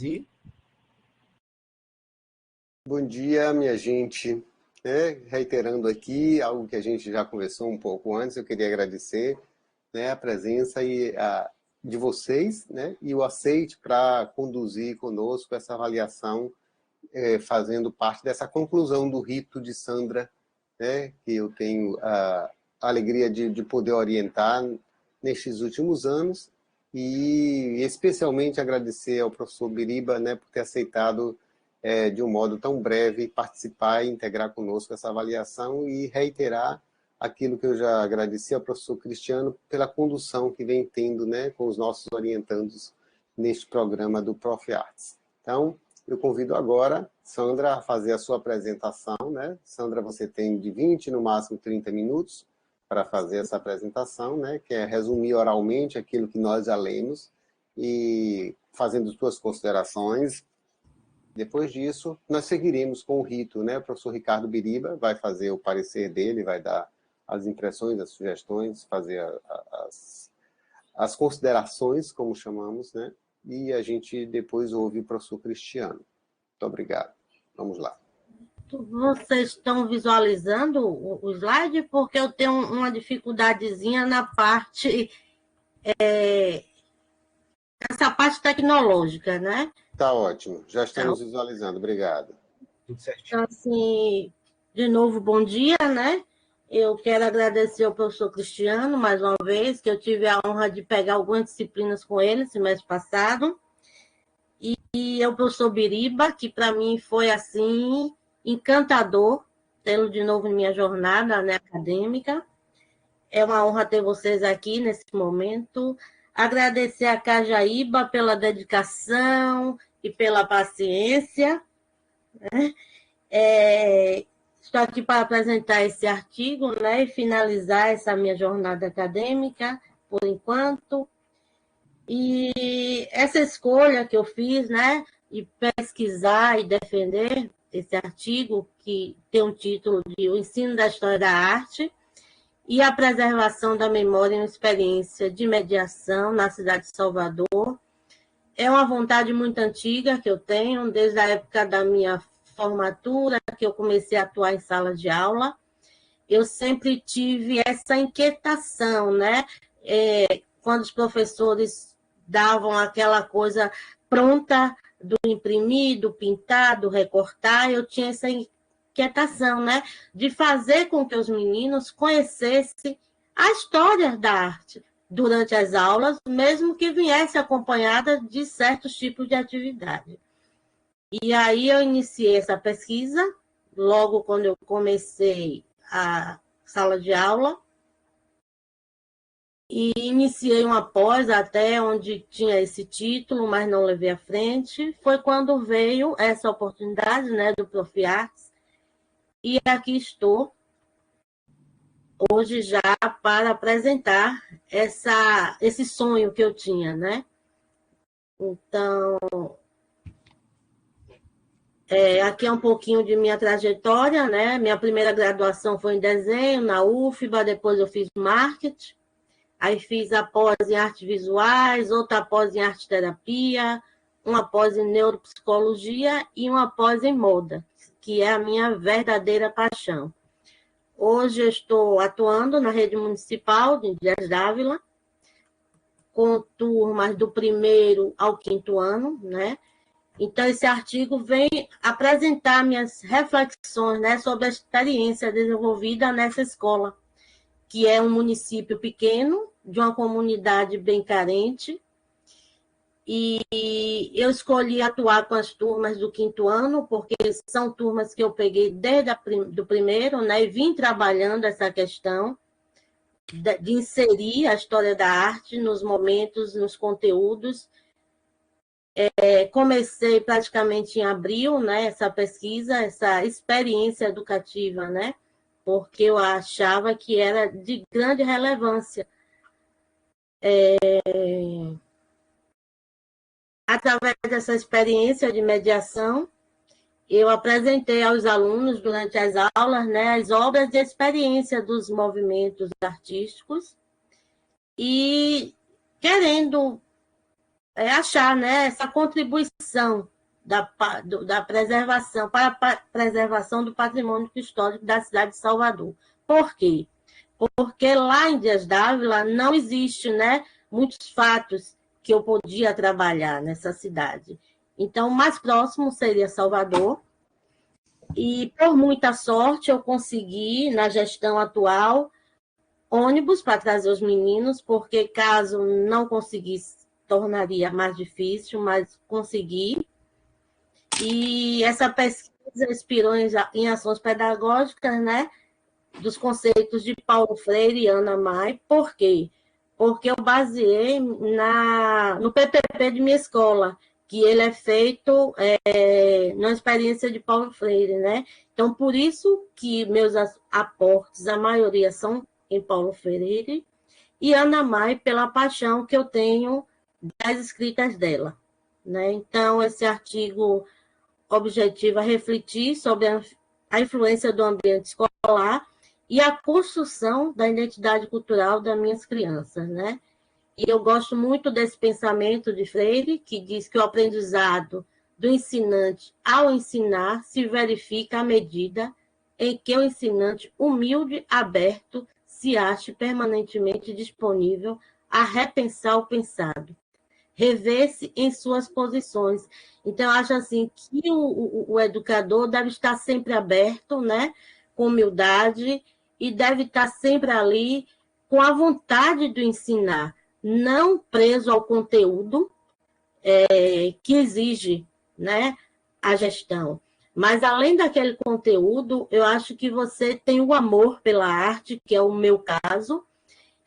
E Bom dia, minha gente. Reiterando aqui algo que a gente já conversou um pouco antes, eu queria agradecer, a presença de vocês, e o aceite para conduzir conosco essa avaliação, fazendo parte dessa conclusão do rito de Sandra, que eu tenho a alegria de poder orientar nestes últimos anos, e especialmente agradecer ao professor Biriba, por ter aceitado de um modo tão breve, participar e integrar conosco essa avaliação e reiterar aquilo que eu já agradeci ao professor Cristiano pela condução que vem tendo, com os nossos orientandos neste programa do Prof. Arts. Então, eu convido agora Sandra a fazer a sua apresentação. Sandra, você tem de 20, no máximo 30 minutos para fazer essa apresentação, que é resumir oralmente aquilo que nós já lemos e fazendo suas considerações. Depois disso, nós seguiremos com o rito, O professor Ricardo Biriba vai fazer o parecer dele, vai dar as impressões, as sugestões, fazer as considerações, como chamamos, E a gente depois ouve o professor Cristiano. Muito obrigado. Vamos lá. Vocês estão visualizando o slide? Porque eu tenho uma dificuldadezinha na parte... essa parte tecnológica, Tá ótimo. Já estamos visualizando. Obrigado. tudo certinho. Então, assim, de novo, bom dia, Eu quero agradecer ao professor Cristiano, mais uma vez, que eu tive a honra de pegar algumas disciplinas com ele esse mês passado. E ao professor Biriba, que para mim foi, assim, encantador tê-lo de novo em minha jornada acadêmica. É uma honra ter vocês aqui nesse momento. Agradecer a Cajaíba pela dedicação e pela paciência. Estou aqui para apresentar esse artigo, e finalizar essa minha jornada acadêmica, por enquanto. E essa escolha que eu fiz, de pesquisar e defender esse artigo, que tem o título de O Ensino da História da Arte e a Preservação da Memória em uma Experiência de Mediação na cidade de Salvador, é uma vontade muito antiga que eu tenho, desde a época da minha formatura, que eu comecei a atuar em sala de aula. Eu sempre tive essa inquietação, quando os professores davam aquela coisa pronta do imprimir, do pintar, do recortar, eu tinha essa inquietação, de fazer com que os meninos conhecessem a história da arte durante as aulas, mesmo que viesse acompanhada de certos tipos de atividade. E aí eu iniciei essa pesquisa, logo quando eu comecei a sala de aula, e iniciei uma pós até onde tinha esse título, mas não levei à frente. Foi quando veio essa oportunidade, do Prof. Arts, e aqui estou, hoje já para apresentar esse sonho que eu tinha, Então, aqui é um pouquinho de minha trajetória, Minha primeira graduação foi em desenho, na UFBA, depois eu fiz marketing, aí fiz a pós em artes visuais, outra pós em arte terapia, uma pós em neuropsicologia e uma pós em moda, que é a minha verdadeira paixão. Hoje eu estou atuando na rede municipal de Dias Dávila, com turmas do 1º ao 5º ano, Então, esse artigo vem apresentar minhas reflexões, sobre a experiência desenvolvida nessa escola, que é um município pequeno, de uma comunidade bem carente, e eu escolhi atuar com as turmas do 5º ano, porque são turmas que eu peguei desde do 1º, e vim trabalhando essa questão de inserir a história da arte nos momentos, nos conteúdos. Comecei praticamente em abril, essa pesquisa, essa experiência educativa, porque eu achava que era de grande relevância. Através dessa experiência de mediação, eu apresentei aos alunos, durante as aulas, as obras de experiência dos movimentos artísticos e querendo achar, né, essa contribuição da preservação, para a preservação do patrimônio histórico da cidade de Salvador. Por quê? Porque lá em Dias d'Ávila não existe, né, muitos fatos que eu podia trabalhar nessa cidade. Então, o mais próximo seria Salvador, e por muita sorte eu consegui, na gestão atual, ônibus para trazer os meninos, porque caso não conseguisse, tornaria mais difícil, mas consegui. E essa pesquisa inspirou em ações pedagógicas, né, dos conceitos de Paulo Freire e Ana May. Por quê? Porque eu baseei no PPP de minha escola, que ele é feito na experiência de Paulo Freire, né? Então, por isso que meus aportes, a maioria são em Paulo Freire, e Ana May, pela paixão que eu tenho das escritas dela, né? Então, esse artigo objetiva refletir sobre a influência do ambiente escolar e a construção da identidade cultural das minhas crianças, né? E eu gosto muito desse pensamento de Freire, que diz que o aprendizado do ensinante ao ensinar se verifica à medida em que o ensinante humilde, aberto, se ache permanentemente disponível a repensar o pensado, rever-se em suas posições. Então, eu acho assim que o educador deve estar sempre aberto, né, com humildade, e deve estar sempre ali com a vontade de ensinar, não preso ao conteúdo que exige, né, a gestão. Mas, além daquele conteúdo, eu acho que você tem o amor pela arte, que é o meu caso,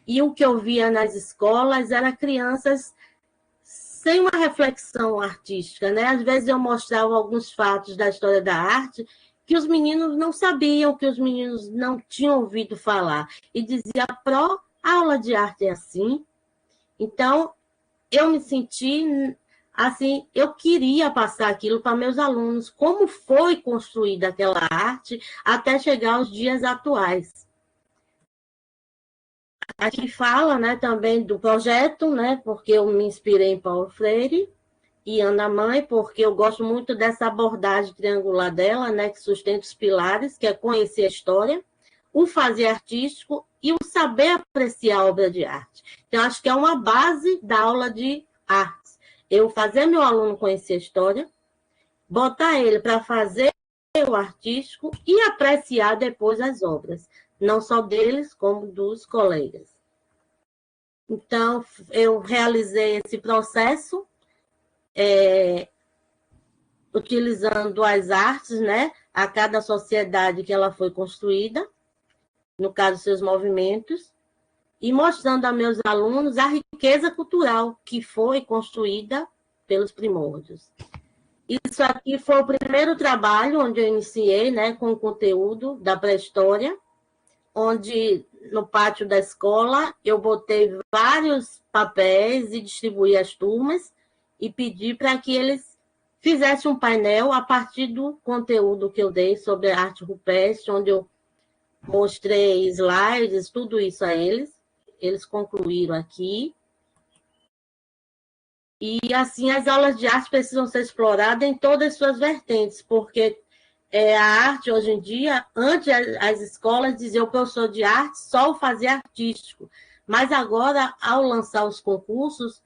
e o que eu via nas escolas era crianças sem uma reflexão artística, né? Às vezes eu mostrava alguns fatos da história da arte que os meninos não sabiam, que os meninos não tinham ouvido falar. E dizia, a aula de arte é assim. Então, eu me senti assim, eu queria passar aquilo para meus alunos, como foi construída aquela arte até chegar aos dias atuais. Aqui fala, né, também do projeto, né, porque eu me inspirei em Paulo Freire e Ana May, porque eu gosto muito dessa abordagem triangular dela, né, que sustenta os pilares, que é conhecer a história, o fazer artístico e o saber apreciar a obra de arte. Então, acho que é uma base da aula de artes. Eu fazer meu aluno conhecer a história, botar ele para fazer o artístico e apreciar depois as obras, não só deles, como dos colegas. Então, eu realizei esse processo utilizando as artes, né, a cada sociedade que ela foi construída, no caso, seus movimentos, e mostrando a meus alunos a riqueza cultural que foi construída pelos primórdios. Isso aqui foi o primeiro trabalho onde eu iniciei, né, com o conteúdo da pré-história, onde no pátio da escola eu botei vários papéis e distribuí às turmas e pedi para que eles fizessem um painel a partir do conteúdo que eu dei sobre a arte rupestre, onde eu mostrei slides, tudo isso a eles. Eles concluíram aqui. E, assim, as aulas de arte precisam ser exploradas em todas as suas vertentes, porque a arte, hoje em dia, antes as escolas diziam que eu sou de arte, só o fazer artístico. Mas agora, ao lançar os concursos,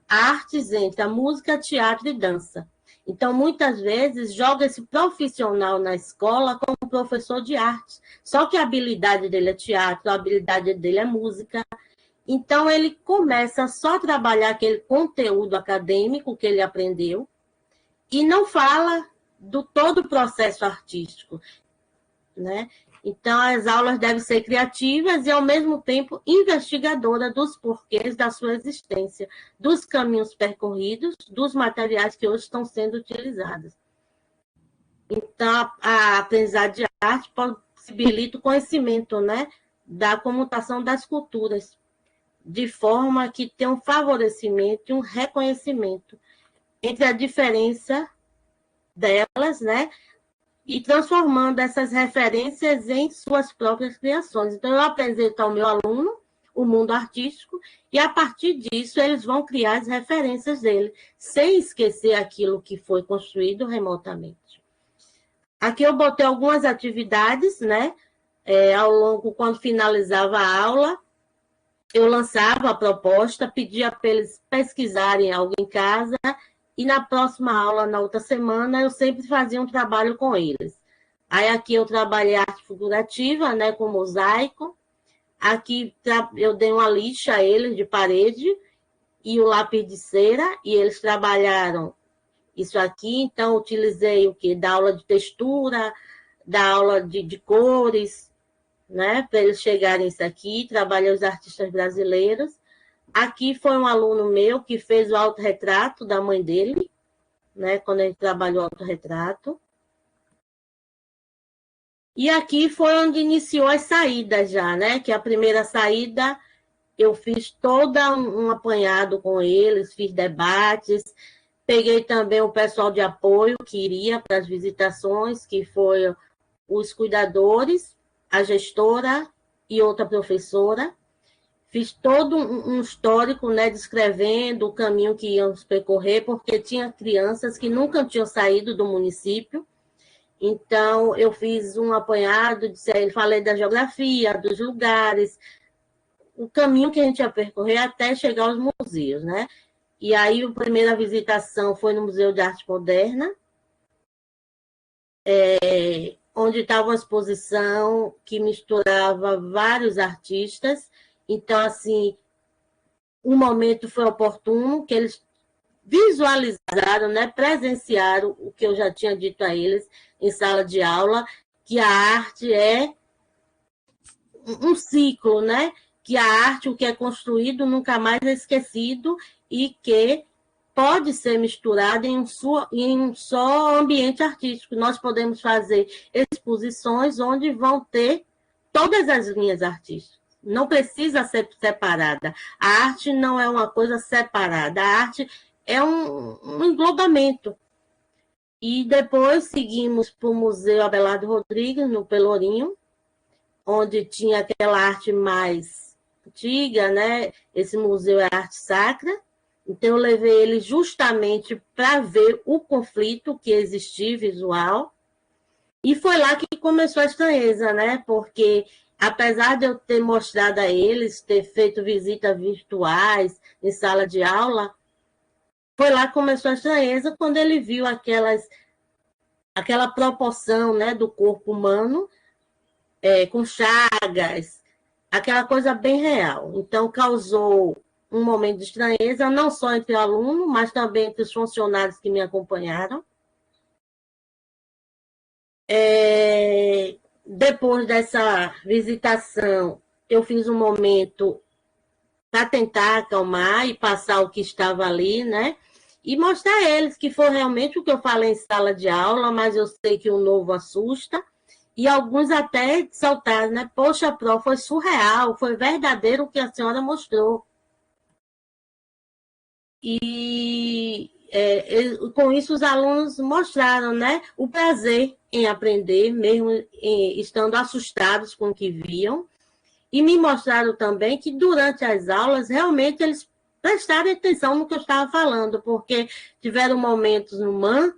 a artes entra música, teatro e dança. Então, muitas vezes, joga esse profissional na escola como professor de arte. Só que a habilidade dele é teatro, a habilidade dele é música. Então, ele começa só a trabalhar aquele conteúdo acadêmico que ele aprendeu e não fala do todo o processo artístico, né? Então, as aulas devem ser criativas e, ao mesmo tempo, investigadoras dos porquês da sua existência, dos caminhos percorridos, dos materiais que hoje estão sendo utilizados. Então, a aprendizagem de arte possibilita o conhecimento, né, da comutação das culturas, de forma que tem um favorecimento e um reconhecimento entre a diferença delas, né, e transformando essas referências em suas próprias criações. Então, eu apresento ao meu aluno o mundo artístico, e a partir disso eles vão criar as referências dele, sem esquecer aquilo que foi construído remotamente. Aqui eu botei algumas atividades, né? Ao longo, quando finalizava a aula, eu lançava a proposta, pedia para eles pesquisarem algo em casa, e na próxima aula, na outra semana, eu sempre fazia um trabalho com eles. Aí aqui eu trabalhei arte figurativa, né, com mosaico. Aqui eu dei uma lixa a eles de parede e o lápis de cera, e eles trabalharam isso aqui. Então, utilizei o quê? Da aula de textura, da aula de cores, né, para eles chegarem isso aqui. Trabalhei os artistas brasileiros. Aqui foi um aluno meu que fez o autorretrato da mãe dele, né, quando ele trabalhou o autorretrato. E aqui foi onde iniciou as saídas já, né? Que a primeira saída eu fiz toda um apanhado com eles, fiz debates, peguei também o pessoal de apoio que iria para as visitações, que foi os cuidadores, a gestora e outra professora. Fiz todo um histórico, né, descrevendo o caminho que íamos percorrer, porque tinha crianças que nunca tinham saído do município. Então, eu fiz um apanhado, falei da geografia, dos lugares, o caminho que a gente ia percorrer até chegar aos museus, né? E aí, a primeira visitação foi no Museu de Arte Moderna, onde estava uma exposição que misturava vários artistas. Então, assim, um momento foi oportuno, que eles visualizaram, né, presenciaram o que eu já tinha dito a eles em sala de aula, que a arte é um ciclo, né? Que a arte, o que é construído, nunca mais é esquecido e que pode ser misturado em um só ambiente artístico. Nós podemos fazer exposições onde vão ter todas as linhas artísticas. Não precisa ser separada. A arte não é uma coisa separada. A arte é um englobamento. E depois seguimos para o Museu Abelardo Rodrigues, no Pelourinho, onde tinha aquela arte mais antiga, né? Esse museu é arte sacra. Então, eu levei ele justamente para ver o conflito que existia visual. E foi lá que começou a estranheza, né? Porque, apesar de eu ter mostrado a eles, ter feito visitas virtuais em sala de aula, foi lá que começou a estranheza quando ele viu aquela proporção, né, do corpo humano, com chagas, aquela coisa bem real. Então, causou um momento de estranheza, não só entre o aluno, mas também entre os funcionários que me acompanharam. Depois dessa visitação, eu fiz um momento para tentar acalmar e passar o que estava ali, né? E mostrar a eles que foi realmente o que eu falei em sala de aula, mas eu sei que o novo assusta. E alguns até saltaram, né? Poxa, Pro, foi surreal, foi verdadeiro o que a senhora mostrou. E com isso os alunos mostraram, né, o prazer em aprender, mesmo estando assustados com o que viam. E me mostraram também que durante as aulas, realmente eles prestaram atenção no que eu estava falando, porque tiveram momentos no MAN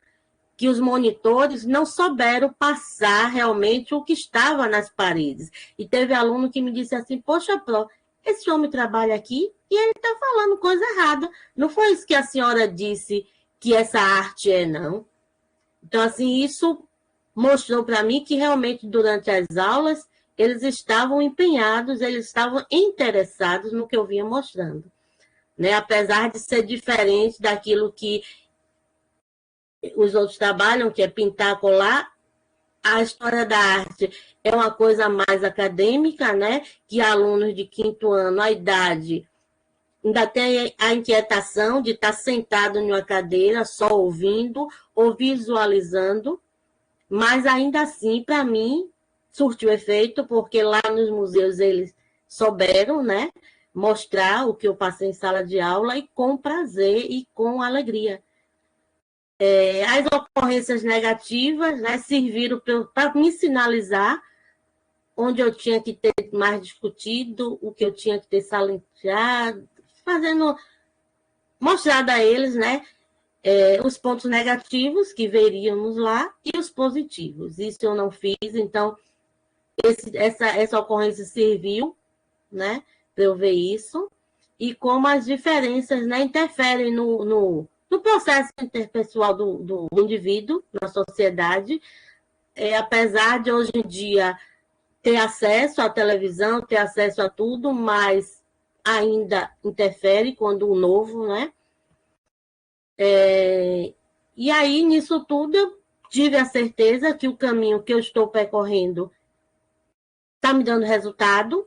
que os monitores não souberam passar realmente o que estava nas paredes. E teve aluno que me disse assim, poxa, Pro, esse homem trabalha aqui e ele está falando coisa errada. Não foi isso que a senhora disse que essa arte é, não. Então, assim, isso mostrou para mim que realmente durante as aulas eles estavam empenhados, eles estavam interessados no que eu vinha mostrando, né? Apesar de ser diferente daquilo que os outros trabalham, que é pintar, colar, a história da arte é uma coisa mais acadêmica, né? Que alunos de 5º ano, a idade, ainda tem a inquietação de estar sentado em uma cadeira, só ouvindo ou visualizando, mas ainda assim, para mim, surtiu efeito, porque lá nos museus eles souberam, né, mostrar o que eu passei em sala de aula e com prazer e com alegria. As ocorrências negativas, né, serviram para me sinalizar onde eu tinha que ter mais discutido, o que eu tinha que ter salientado, mostrado a eles, né, os pontos negativos que veríamos lá e os positivos. Isso eu não fiz, então essa ocorrência serviu, né, para eu ver isso, e como as diferenças, né, interferem no processo interpessoal do indivíduo, na sociedade, apesar de hoje em dia ter acesso à televisão, ter acesso a tudo, mas ainda interfere quando o novo, né? E aí, nisso tudo, eu tive a certeza que o caminho que eu estou percorrendo está me dando resultado.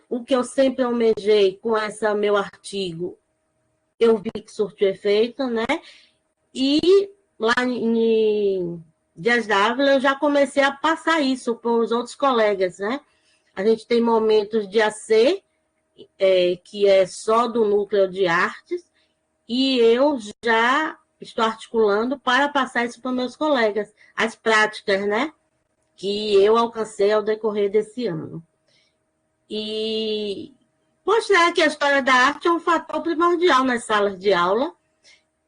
O que eu sempre almejei com esse meu artigo, eu vi que surtiu efeito, né? E lá em Dias Dávila, eu já comecei a passar isso para os outros colegas, né? A gente tem momentos de AC, que é só do núcleo de artes, e eu já estou articulando para passar isso para meus colegas, as práticas, né? Que eu alcancei ao decorrer desse ano. E mostrar que a história da arte é um fator primordial nas salas de aula,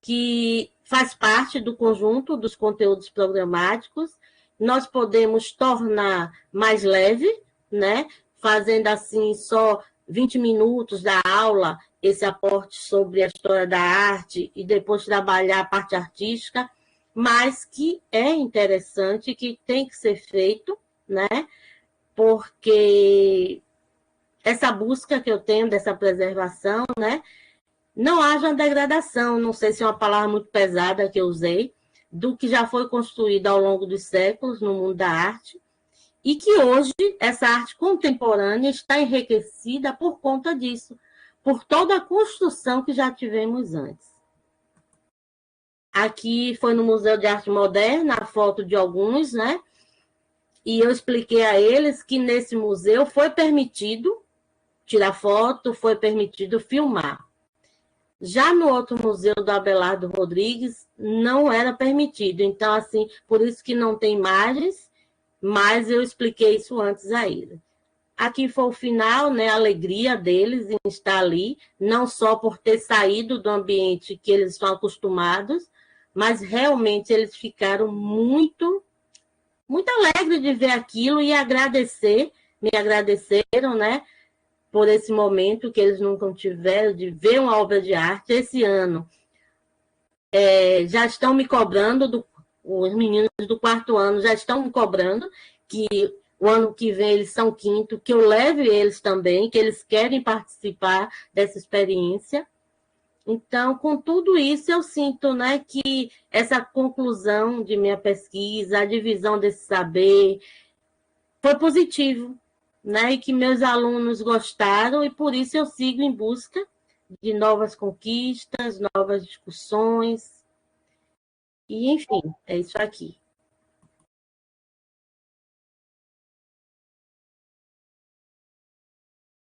que faz parte do conjunto dos conteúdos programáticos. Nós podemos tornar mais leve, né? Fazendo assim só 20 minutos da aula, esse aporte sobre a história da arte e depois trabalhar a parte artística, mas que é interessante, que tem que ser feito, né? Porque essa busca que eu tenho dessa preservação, né? Não haja uma degradação, não sei se é uma palavra muito pesada que eu usei, do que já foi construído ao longo dos séculos no mundo da arte, e que hoje essa arte contemporânea está enriquecida por conta disso, por toda a construção que já tivemos antes. Aqui foi no Museu de Arte Moderna, a foto de alguns, né? E eu expliquei a eles que nesse museu foi permitido tirar foto, foi permitido filmar. Já no outro museu do Abelardo Rodrigues, não era permitido. Então, assim, por isso que não tem imagens, mas eu expliquei isso antes a ele. Aqui foi o final, né, a alegria deles em estar ali, não só por ter saído do ambiente que eles estão acostumados, mas realmente eles ficaram muito, muito alegres de ver aquilo e agradecer, me agradeceram, né, por esse momento que eles nunca tiveram de ver uma obra de arte. Esse ano já estão me cobrando, os meninos do quarto ano já estão me cobrando que o ano que vem eles são quinto, que eu leve eles também, que eles querem participar dessa experiência. Então, com tudo isso, eu sinto, né, que essa conclusão de minha pesquisa, a divisão desse saber, foi positivo, né? E que meus alunos gostaram, e por isso eu sigo em busca de novas conquistas, novas discussões, e enfim, é isso aqui.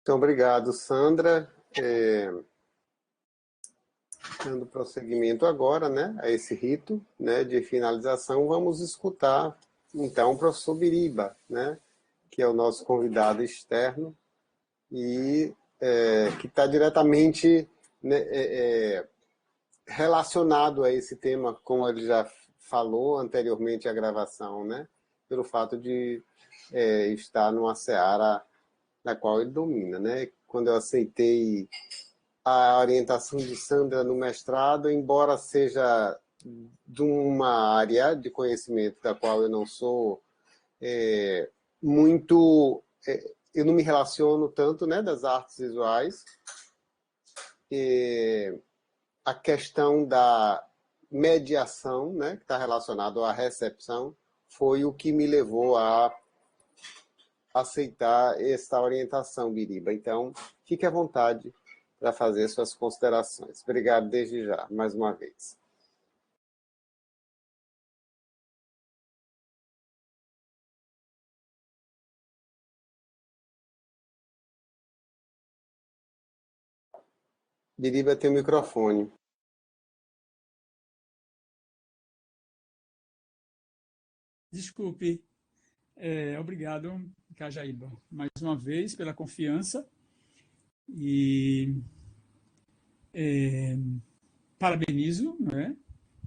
Então, obrigado, Sandra. Dando prosseguimento agora, né, a esse rito, né, de finalização, vamos escutar, então, o professor Biriba, né, que é o nosso convidado externo e que está diretamente, né, relacionado a esse tema, como ele já falou anteriormente à gravação, né, pelo fato de estar numa seara na qual ele domina, né. Quando eu aceitei a orientação de Sandra no mestrado, embora seja de uma área de conhecimento da qual eu não sou muito... eu não me relaciono tanto, né, das artes visuais. A questão da mediação, né, que está relacionado à recepção, foi o que me levou a aceitar esta orientação, Biriba. Então, fique à vontade para fazer suas considerações. Obrigado desde já, mais uma vez. Biriba tem o microfone. Desculpe. Obrigado Cajaíba, mais uma vez, pela confiança e parabenizo, né,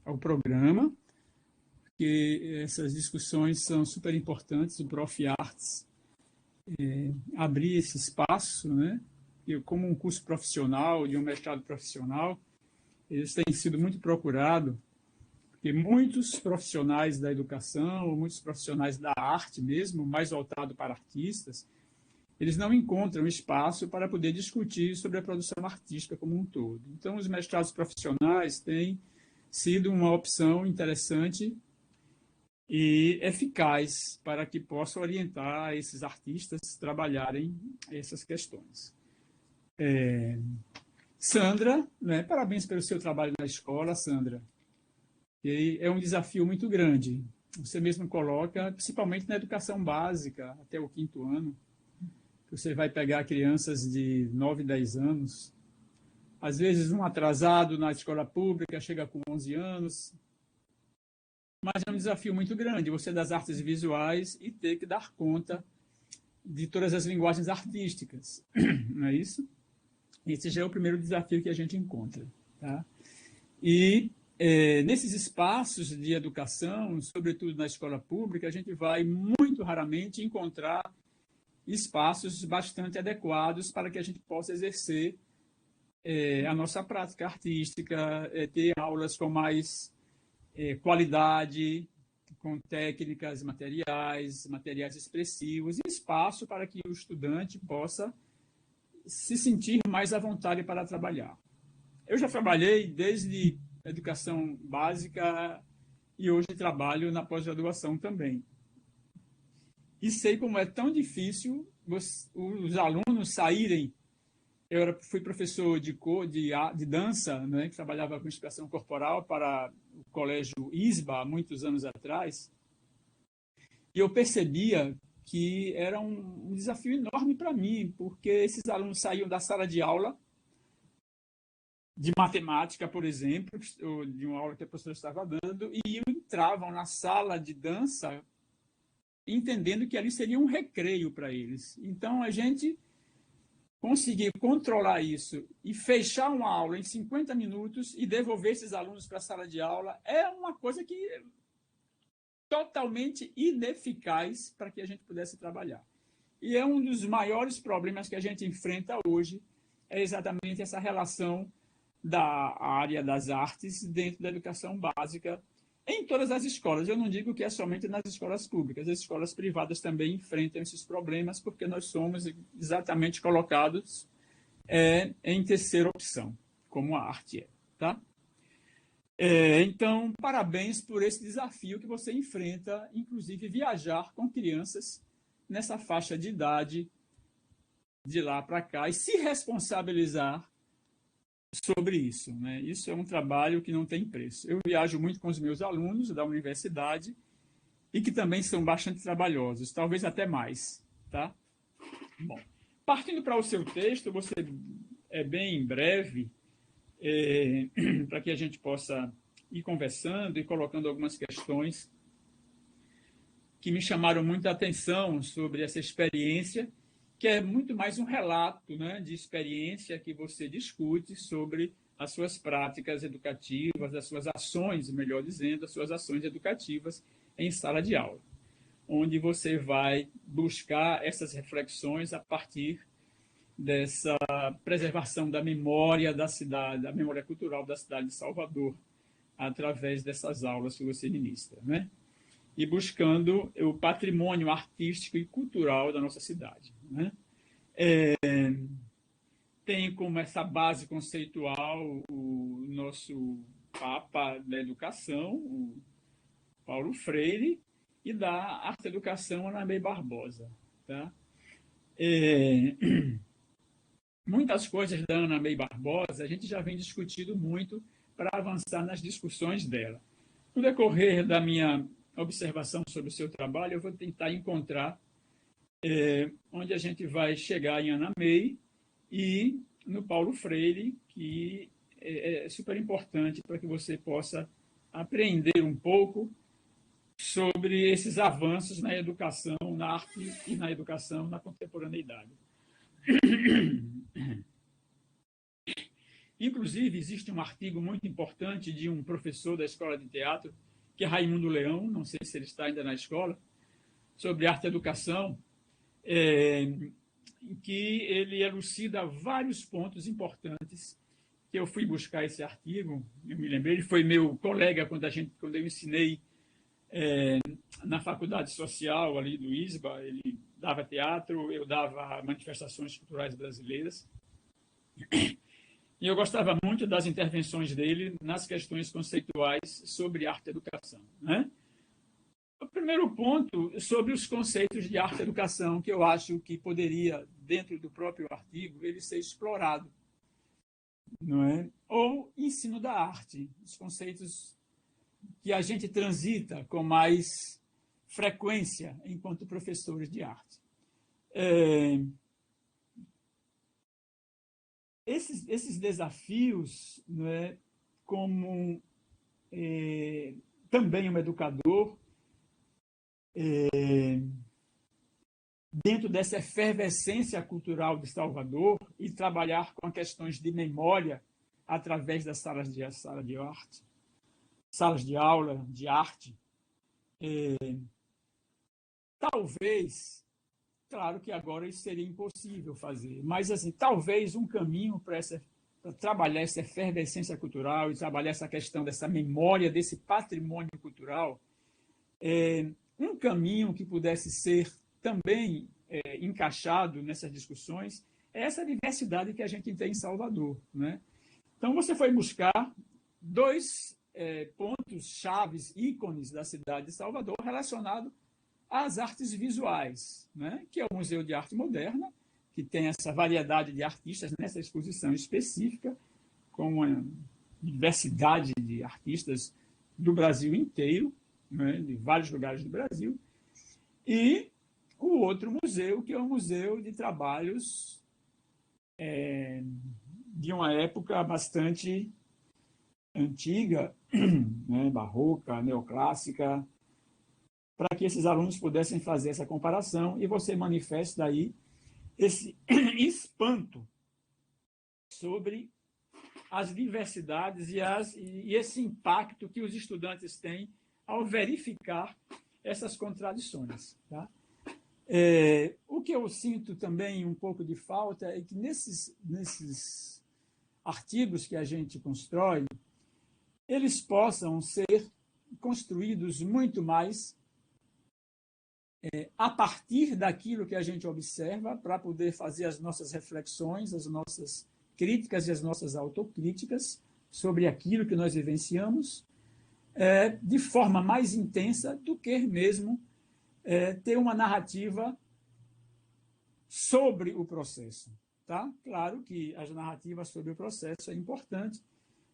ao programa, porque essas discussões são super importantes, o Prof. Arts abrir esse espaço, né, e como um curso profissional, de um mestrado profissional, eles têm sido muito procurados, porque muitos profissionais da educação, ou muitos profissionais da arte mesmo, mais voltado para artistas, eles não encontram espaço para poder discutir sobre a produção artística como um todo. Então, os mestrados profissionais têm sido uma opção interessante e eficaz para que possa orientar esses artistas a trabalharem essas questões. Sandra, né, parabéns pelo seu trabalho na escola, Sandra. E é um desafio muito grande. Você mesmo coloca, principalmente na educação básica, até o 5º ano, você vai pegar crianças de 9, 10 anos, às vezes um atrasado na escola pública chega com 11 anos, mas é um desafio muito grande, você das artes visuais e ter que dar conta de todas as linguagens artísticas, não é isso? Esse já é o primeiro desafio que a gente encontra. Tá? E nesses espaços de educação, sobretudo na escola pública, a gente vai muito raramente encontrar espaços bastante adequados para que a gente possa exercer a nossa prática artística, ter aulas com mais qualidade, com técnicas, materiais expressivos, e espaço para que o estudante possa se sentir mais à vontade para trabalhar. Eu já trabalhei desde a educação básica e hoje trabalho na pós-graduação também. E sei como é tão difícil os alunos saírem. Eu fui professor de dança, né, que trabalhava com expressão corporal para o colégio ISBA há muitos anos atrás, e eu percebia que era um desafio enorme para mim, porque esses alunos saíam da sala de aula de matemática, por exemplo, ou de uma aula que a professora estava dando, e entravam na sala de dança entendendo que ali seria um recreio para eles. Então, a gente conseguir controlar isso e fechar uma aula em 50 minutos e devolver esses alunos para a sala de aula é uma coisa que é totalmente ineficaz para que a gente pudesse trabalhar. E é um dos maiores problemas que a gente enfrenta hoje, é exatamente essa relação da área das artes dentro da educação básica em todas as escolas. Eu não digo que é somente nas escolas públicas, as escolas privadas também enfrentam esses problemas, porque nós somos exatamente colocados em terceira opção, como a arte é. Tá? Então, parabéns por esse desafio que você enfrenta, inclusive viajar com crianças nessa faixa de idade, de lá para cá, e se responsabilizar sobre isso. Né? Isso é um trabalho que não tem preço. Eu viajo muito com os meus alunos da universidade e que também são bastante trabalhosos, talvez até mais. Tá? Bom, partindo para o seu texto, você é bem breve, para que a gente possa ir conversando e colocando algumas questões que me chamaram muita atenção sobre essa experiência, que é muito mais um relato, né, de experiência que você discute sobre as suas práticas educativas, as suas ações, melhor dizendo, as suas ações educativas em sala de aula, onde você vai buscar essas reflexões a partir dessa preservação da memória da cidade, da memória cultural da cidade de Salvador, através dessas aulas que você ministra, né? E buscando o patrimônio artístico e cultural da nossa cidade. Né? Tem como essa base conceitual o nosso Papa da Educação, o Paulo Freire, e da Arte e Educação, Ana May Barbosa. Tá? Muitas coisas da Ana May Barbosa a gente já vem discutindo muito para avançar nas discussões dela. No decorrer da minha observação sobre o seu trabalho, eu vou tentar encontrar onde a gente vai chegar em Ana May e no Paulo Freire, que é super importante para que você possa aprender um pouco sobre esses avanços na educação, na arte e na educação na contemporaneidade. Inclusive, existe um artigo muito importante de um professor da Escola de Teatro, que é Raimundo Leão, não sei se ele está ainda na escola, sobre arte e educação, em que ele elucida vários pontos importantes que eu fui buscar esse artigo. Eu me lembrei, ele foi meu colega quando eu ensinei na faculdade social ali do ISBA. Ele dava teatro, eu dava manifestações culturais brasileiras. E eu gostava muito das intervenções dele nas questões conceituais sobre arte e educação, né? O primeiro ponto sobre os conceitos de arte e educação, que eu acho que poderia, dentro do próprio artigo, ele ser explorado, não é? Ou ensino da arte, os conceitos que a gente transita com mais frequência enquanto professores de arte. Esses desafios, não é, como também um educador, dentro dessa efervescência cultural de Salvador e trabalhar com questões de memória através das salas de arte, salas de aula de arte, talvez, claro que agora isso seria impossível fazer, mas assim, talvez um caminho para trabalhar essa efervescência cultural e trabalhar essa questão dessa memória, desse patrimônio cultural, um caminho que pudesse ser também encaixado nessas discussões é essa diversidade que a gente tem em Salvador, né? Então, você foi buscar dois pontos chaves, ícones da cidade de Salvador relacionados às artes visuais, né? Que é o Museu de Arte Moderna, que tem essa variedade de artistas nessa exposição específica, com uma diversidade de artistas do Brasil inteiro, né, de vários lugares do Brasil, e o outro museu, que é o Museu de Trabalhos de uma época bastante antiga, né, barroca, neoclássica, para que esses alunos pudessem fazer essa comparação, e você manifesta aí esse espanto sobre as diversidades e esse impacto que os estudantes têm ao verificar essas contradições, tá? O que eu sinto também um pouco de falta é que nesses artigos que a gente constrói, eles possam ser construídos muito mais a partir daquilo que a gente observa, para poder fazer as nossas reflexões, as nossas críticas e as nossas autocríticas sobre aquilo que nós vivenciamos, de forma mais intensa do que mesmo ter uma narrativa sobre o processo. Tá? Claro que as narrativas sobre o processo é importante,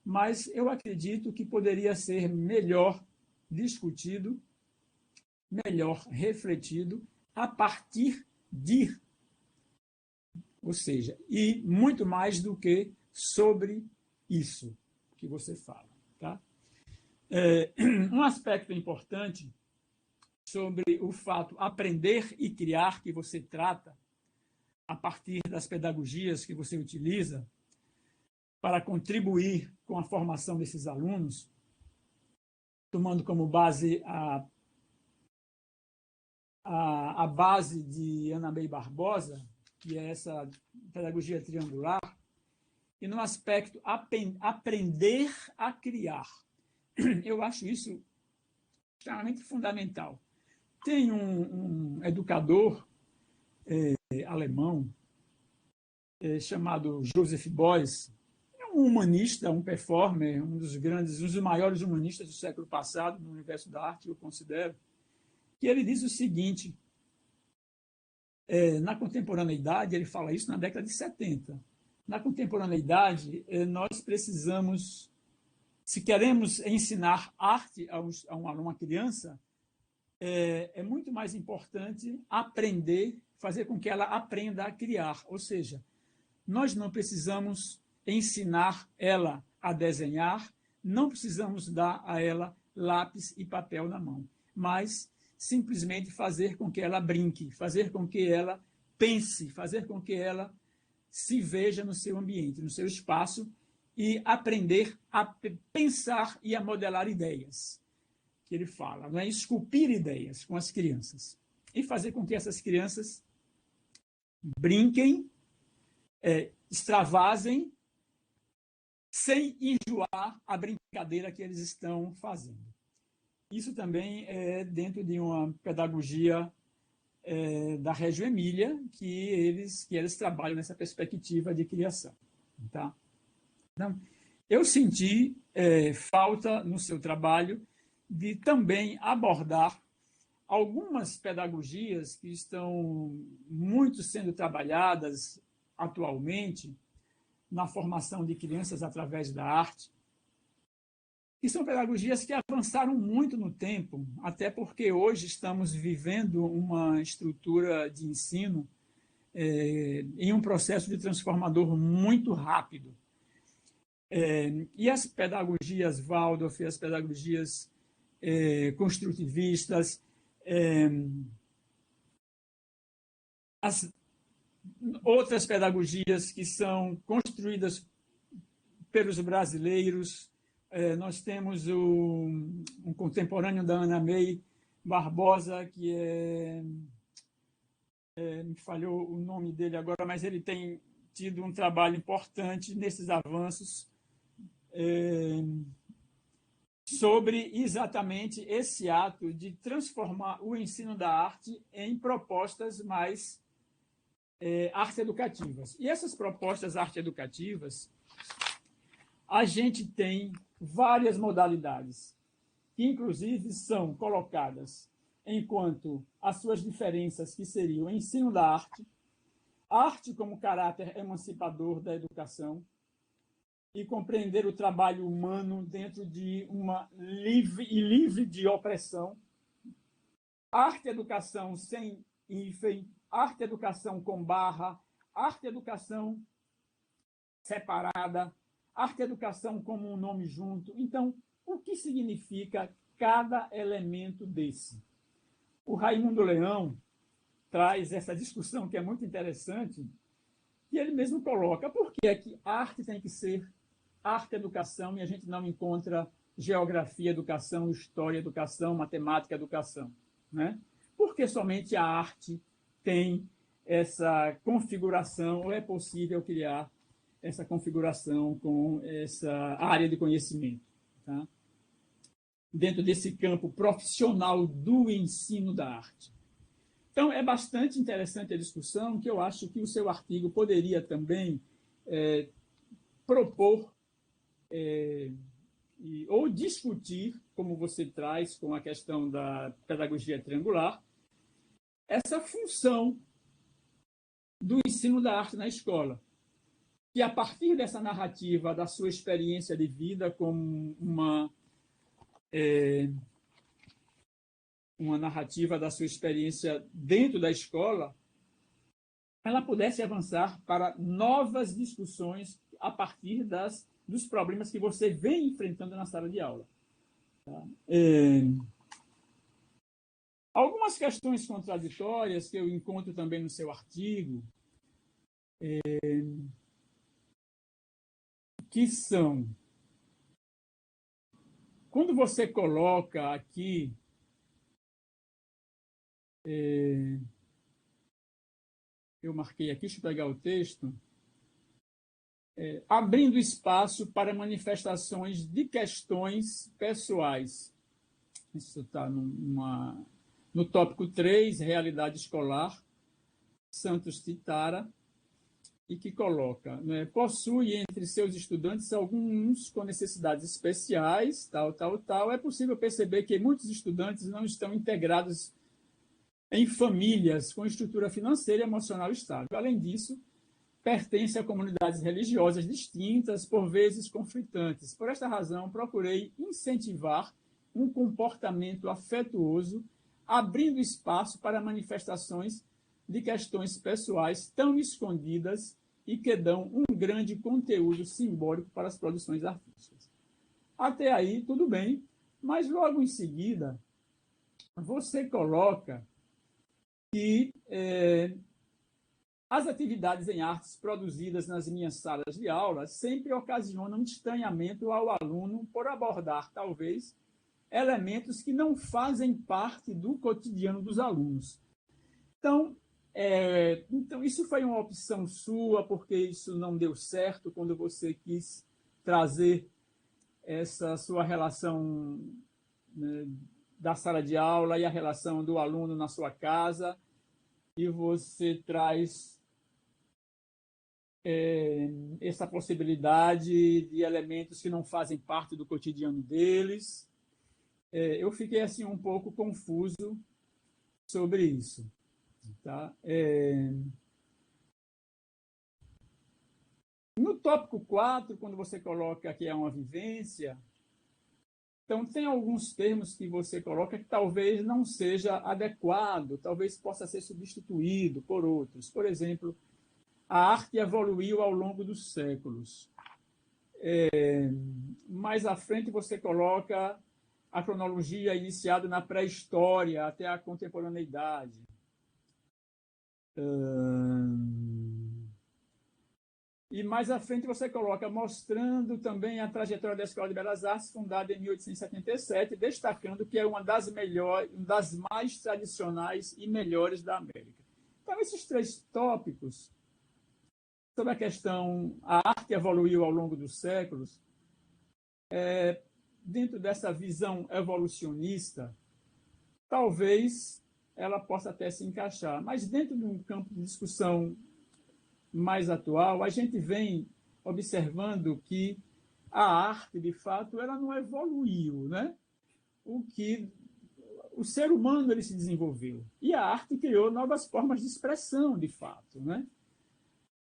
mas eu acredito que poderia ser melhor discutido, melhor refletido a partir de, ou seja, e muito mais do que sobre isso que você fala. Tá? Um aspecto importante sobre o fato aprender e criar que você trata a partir das pedagogias que você utiliza para contribuir com a formação desses alunos, tomando como base a base de Ana May Barbosa, que é essa pedagogia triangular, e no aspecto aprender a criar. Eu acho isso extremamente fundamental. Tem um educador alemão chamado Joseph Beuys, é um humanista, um performer, um dos maiores humanistas do século passado no universo da arte, eu considero, que ele diz o seguinte: na contemporaneidade, ele fala isso na década de 70, na contemporaneidade, nós precisamos, se queremos ensinar arte a uma criança, é muito mais importante aprender, fazer com que ela aprenda a criar. Ou seja, nós não precisamos ensinar ela a desenhar, não precisamos dar a ela lápis e papel na mão, mas simplesmente fazer com que ela brinque, fazer com que ela pense, fazer com que ela se veja no seu ambiente, no seu espaço, e aprender a pensar e a modelar ideias, que ele fala, não é? Esculpir ideias com as crianças e fazer com que essas crianças brinquem, extravasem, sem enjoar a brincadeira que eles estão fazendo. Isso também é dentro de uma pedagogia da Reggio Emília, que eles trabalham nessa perspectiva de criação. Tá? Então, eu senti falta no seu trabalho de também abordar algumas pedagogias que estão muito sendo trabalhadas atualmente na formação de crianças através da arte, que são pedagogias que avançaram muito no tempo, até porque hoje estamos vivendo uma estrutura de ensino em um processo de transformador muito rápido. E as pedagogias Waldorf, as pedagogias construtivistas, as outras pedagogias que são construídas pelos brasileiros. Nós temos um contemporâneo da Ana May Barbosa, que me falhou o nome dele agora, mas ele tem tido um trabalho importante nesses avanços sobre exatamente esse ato de transformar o ensino da arte em propostas mais arte-educativas. E essas propostas arte-educativas, a gente tem várias modalidades, que inclusive são colocadas enquanto as suas diferenças, que seriam o ensino da arte, arte como caráter emancipador da educação, e compreender o trabalho humano dentro de uma livre de opressão, arte-educação sem hífen, arte-educação com barra, arte-educação separada, arte-educação como um nome junto. Então, o que significa cada elemento desse? O Raimundo Leão traz essa discussão que é muito interessante, e ele mesmo coloca por que é que a arte tem que ser arte-educação e a gente não encontra geografia, educação, história, educação, matemática, educação, né? Porque somente a arte tem essa configuração, ou é possível criar essa configuração com essa área de conhecimento, tá? Dentro desse campo profissional do ensino da arte. Então, é bastante interessante a discussão, que eu acho que o seu artigo poderia também propor ou discutir, como você traz com a questão da pedagogia triangular, essa função do ensino da arte na escola, que a partir dessa narrativa da sua experiência de vida como uma narrativa da sua experiência dentro da escola, ela pudesse avançar para novas discussões a partir dos problemas que você vem enfrentando na sala de aula. Tá? Algumas questões contraditórias que eu encontro também no seu artigo, que são, quando você coloca aqui eu marquei aqui, deixa eu pegar o texto, abrindo espaço para manifestações de questões pessoais. Isso está no tópico 3, realidade escolar, Santos Titara, e que coloca, né, possui entre seus estudantes alguns com necessidades especiais, tal. É possível perceber que muitos estudantes não estão integrados em famílias com estrutura financeira e emocional estável. Além disso, pertence a comunidades religiosas distintas, por vezes conflitantes. Por esta razão, procurei incentivar um comportamento afetuoso, abrindo espaço para manifestações de questões pessoais tão escondidas e que dão um grande conteúdo simbólico para as produções artísticas. Até aí, tudo bem, mas logo em seguida, você coloca que as atividades em artes produzidas nas minhas salas de aula sempre ocasionam um estranhamento ao aluno por abordar, talvez, elementos que não fazem parte do cotidiano dos alunos. Então, isso foi uma opção sua, porque isso não deu certo quando você quis trazer essa sua relação, né, da sala de aula e a relação do aluno na sua casa, e você traz essa possibilidade de elementos que não fazem parte do cotidiano deles. Eu fiquei assim um pouco confuso sobre isso. Tá? No tópico 4, quando você coloca que é uma vivência, então tem alguns termos que você coloca que talvez não seja adequado, talvez possa ser substituído por outros. Por exemplo, a arte evoluiu ao longo dos séculos. Mais à frente você coloca a cronologia iniciada na pré-história até a contemporaneidade. E mais à frente você coloca mostrando também a trajetória da Escola de Belas Artes, fundada em 1877, destacando que é uma das mais tradicionais e melhores da América. Então, esses 3 tópicos, sobre a questão a arte evoluiu ao longo dos séculos, dentro dessa visão evolucionista, talvez ela possa até se encaixar, mas dentro de um campo de discussão mais atual, a gente vem observando que a arte, de fato, ela não evoluiu, né? O ser humano ele se desenvolveu e a arte criou novas formas de expressão, de fato, né?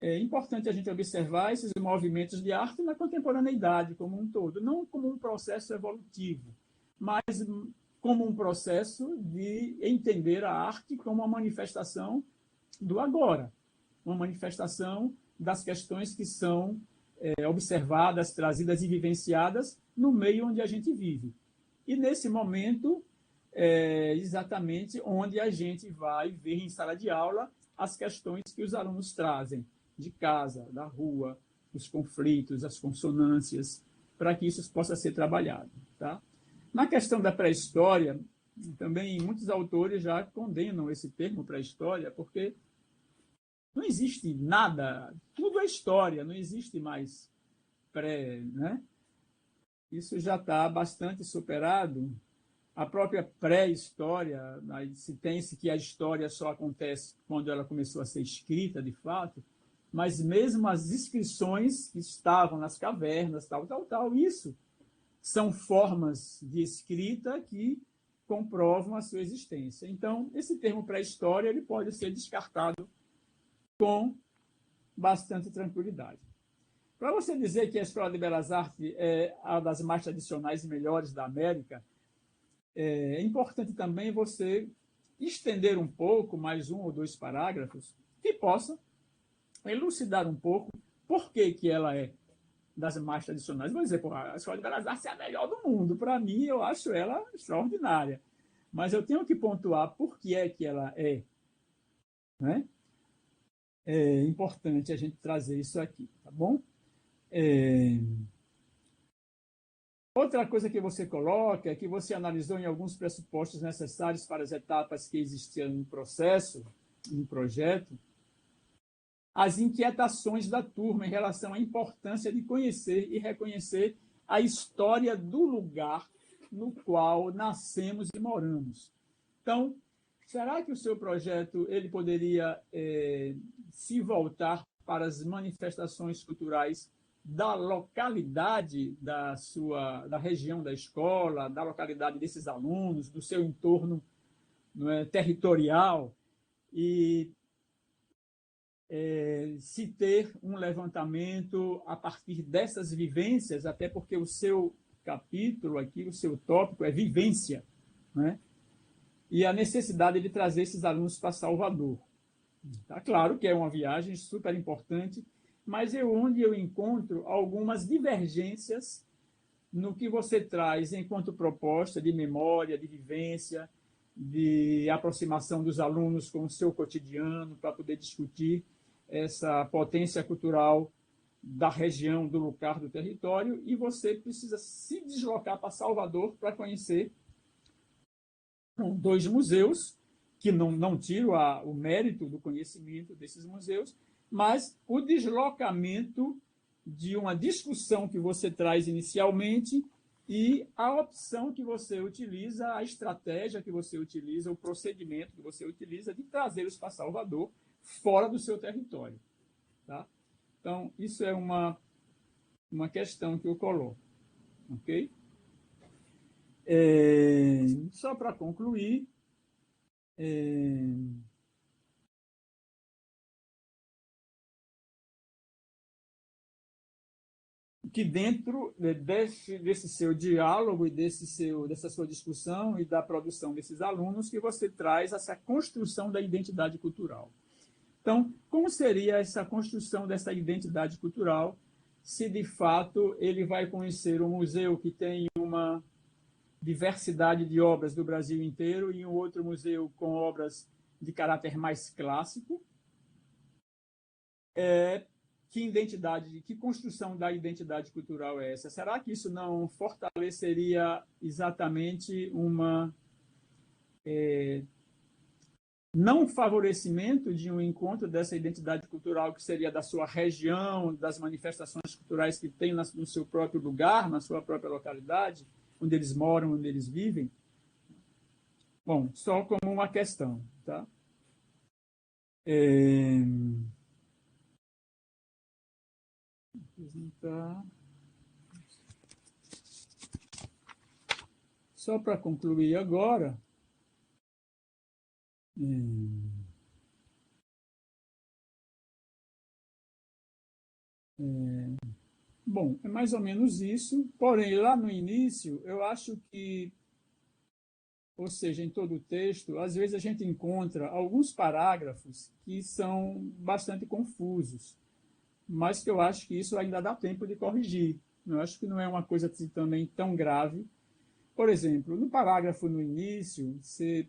É importante a gente observar esses movimentos de arte na contemporaneidade como um todo, não como um processo evolutivo, mas como um processo de entender a arte como uma manifestação do agora, uma manifestação das questões que são observadas, trazidas e vivenciadas no meio onde a gente vive. E, nesse momento, exatamente onde a gente vai ver em sala de aula as questões que os alunos trazem de casa, da rua, os conflitos, as consonâncias, para que isso possa ser trabalhado. Tá? Na questão da pré-história, também muitos autores já condenam esse termo pré-história, porque não existe nada, tudo é história, não existe mais pré, né? Isso já está bastante superado. A própria pré-história, se tem-se que a história só acontece quando ela começou a ser escrita, de fato, mas mesmo as inscrições que estavam nas cavernas, tal, isso são formas de escrita que comprovam a sua existência. Então, esse termo pré-história ele pode ser descartado com bastante tranquilidade. Para você dizer que a Escola de Belas Artes é uma das mais tradicionais e melhores da América, é importante também você estender um pouco, mais 1 ou 2 parágrafos, que possa elucidar um pouco por que ela é das mais tradicionais. Vou dizer, a Escola de Belas Artes é a melhor do mundo. Para mim, eu acho ela extraordinária. Mas eu tenho que pontuar por que é que ela é. Né? É importante a gente trazer isso aqui, tá bom? Outra coisa que você coloca é que você analisou em alguns pressupostos necessários para as etapas que existiam no processo, no projeto, as inquietações da turma em relação à importância de conhecer e reconhecer a história do lugar no qual nascemos e moramos. Então, será que o seu projeto ele poderia se voltar para as manifestações culturais da localidade da região da escola, da localidade desses alunos, do seu entorno, não é, territorial, e se ter um levantamento a partir dessas vivências, até porque o seu capítulo aqui, o seu tópico é vivência, né? E a necessidade de trazer esses alunos para Salvador. Tá claro que é uma viagem super importante, mas é onde eu encontro algumas divergências no que você traz enquanto proposta de memória, de vivência, de aproximação dos alunos com o seu cotidiano, para poder discutir essa potência cultural da região, do lugar, do território, e você precisa se deslocar para Salvador para conhecer 2 museus, que não tiro o mérito do conhecimento desses museus, mas o deslocamento de uma discussão que você traz inicialmente e a opção que você utiliza, a estratégia que você utiliza, o procedimento que você utiliza de trazê-los para Salvador, fora do seu território. Tá? Então, isso é uma questão que eu coloco. Ok? Só para concluir, que dentro desse seu diálogo e dessa sua discussão e da produção desses alunos, que você traz essa construção da identidade cultural. Então, como seria essa construção dessa identidade cultural se, de fato, ele vai conhecer um museu que tem uma diversidade de obras do Brasil inteiro e um outro museu com obras de caráter mais clássico? Que construção da identidade cultural é essa? Será que isso não fortaleceria exatamente não favorecimento de um encontro dessa identidade cultural que seria da sua região, das manifestações culturais que tem no seu próprio lugar, na sua própria localidade, onde eles moram, onde eles vivem? Bom, só como uma questão, tá? Só para concluir agora, bom, é mais ou menos isso, porém, lá no início, eu acho que, ou seja, em todo o texto, às vezes a gente encontra alguns parágrafos que são bastante confusos, mas que eu acho que isso ainda dá tempo de corrigir. Eu acho que não é uma coisa assim, também tão grave. Por exemplo, no parágrafo no início, você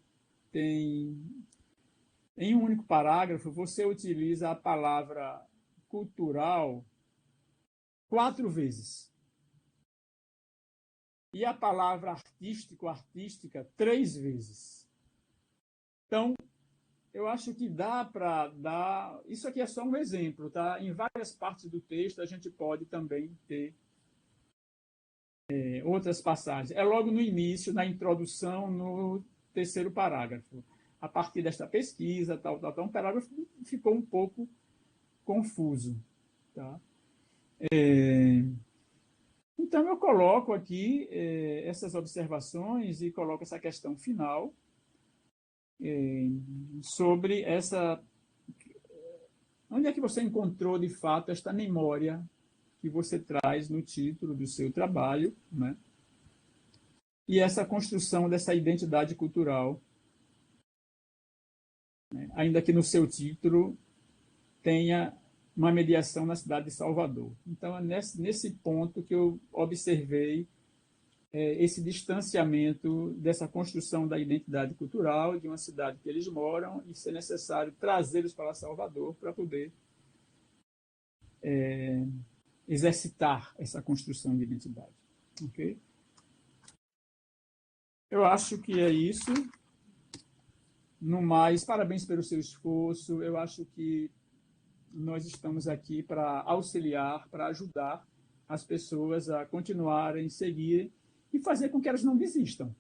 tem, em um único parágrafo, você utiliza a palavra cultural 4 vezes. E a palavra artístico, artística, 3 vezes. Então, eu acho que dá para dar... Isso aqui é só um exemplo, tá? Em várias partes do texto, a gente pode também ter outras passagens. É logo no início, na introdução, no 3º parágrafo. A partir desta pesquisa, tal, um parágrafo ficou um pouco confuso. Tá? Então, eu coloco aqui essas observações e coloco essa questão final sobre essa... Onde é que você encontrou, de fato, esta memória que você traz no título do seu trabalho, né? E essa construção dessa identidade cultural, né? Ainda que no seu título tenha uma mediação na cidade de Salvador. Então, é nesse ponto que eu observei esse distanciamento dessa construção da identidade cultural de uma cidade que eles moram e ser necessário trazê-los para Salvador para poder exercitar essa construção de identidade. Ok? Eu acho que é isso. No mais, parabéns pelo seu esforço. Eu acho que nós estamos aqui para auxiliar, para ajudar as pessoas a continuarem, seguirem e fazer com que elas não desistam,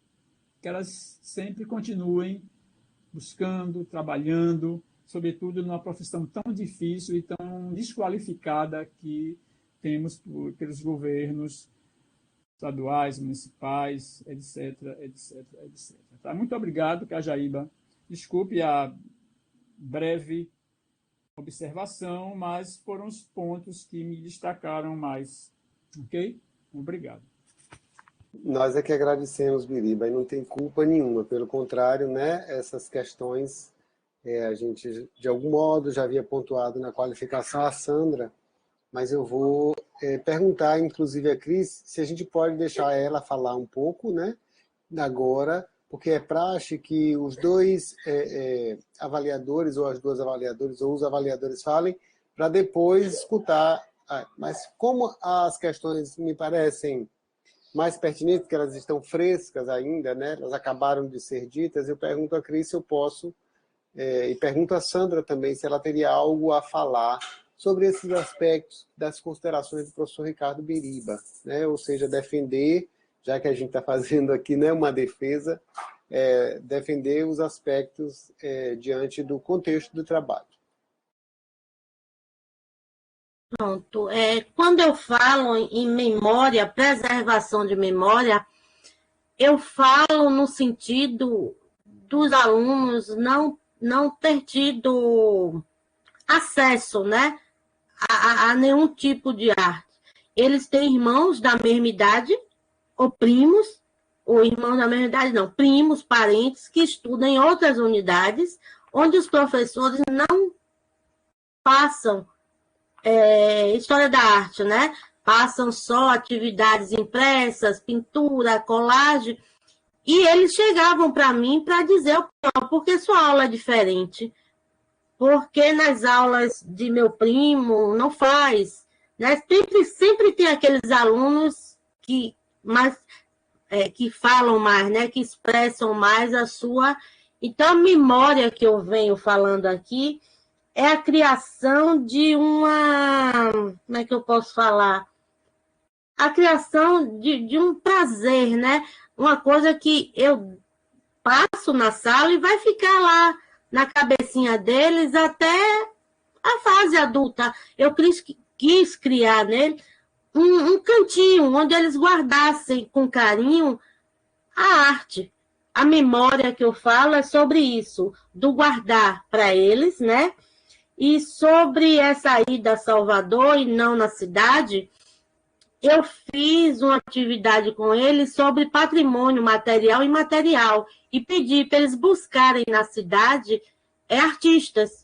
que elas sempre continuem buscando, trabalhando, sobretudo numa profissão tão difícil e tão desqualificada que temos pelos governos estaduais, municipais, etc, etc, etc. Tá? Muito obrigado, Cajaíba. Desculpe a breve observação, mas foram os pontos que me destacaram mais. Ok? Obrigado. Nós é que agradecemos, Biriba, e não tem culpa nenhuma, pelo contrário, né, essas questões a gente, de algum modo, já havia pontuado na qualificação a Sandra, mas eu vou perguntar, inclusive, a Cris, se a gente pode deixar ela falar um pouco, né, agora, porque é praxe que os dois avaliadores, ou as duas avaliadoras, ou os avaliadores falem, para depois escutar. Mas como as questões me parecem mais pertinentes, que elas estão frescas ainda, né? Elas acabaram de ser ditas, eu pergunto a Cris se eu posso, e pergunto a Sandra também se ela teria algo a falar sobre esses aspectos das considerações do professor Ricardo Biriba, né? Ou seja, defender, já que a gente está fazendo aqui, né, uma defesa, defender os aspectos diante do contexto do trabalho. Pronto. Quando eu falo em memória, preservação de memória, eu falo no sentido dos alunos não ter tido acesso, né, a nenhum tipo de arte. Eles têm irmãos da mesma idade, ou primos, ou irmãos da mesma idade, não, primos, parentes, que estudam em outras unidades, onde os professores não passam história da arte, né? Passam só atividades impressas, pintura, colagem, e eles chegavam para mim para dizer, por que sua aula é diferente? Porque nas aulas de meu primo não faz, né? Sempre tem aqueles alunos que falam mais, né? Que expressam mais a sua... Então, a memória que eu venho falando aqui é a criação de uma... Como é que eu posso falar? A criação de um prazer, né? Uma coisa que eu passo na sala e vai ficar lá na cabecinha deles até a fase adulta. Eu quis criar nele um cantinho onde eles guardassem com carinho a arte. A memória que eu falo é sobre isso, do guardar para eles, né? E sobre essa ida a Salvador e não na cidade, eu fiz uma atividade com eles sobre patrimônio material e imaterial e pedi para eles buscarem na cidade artistas,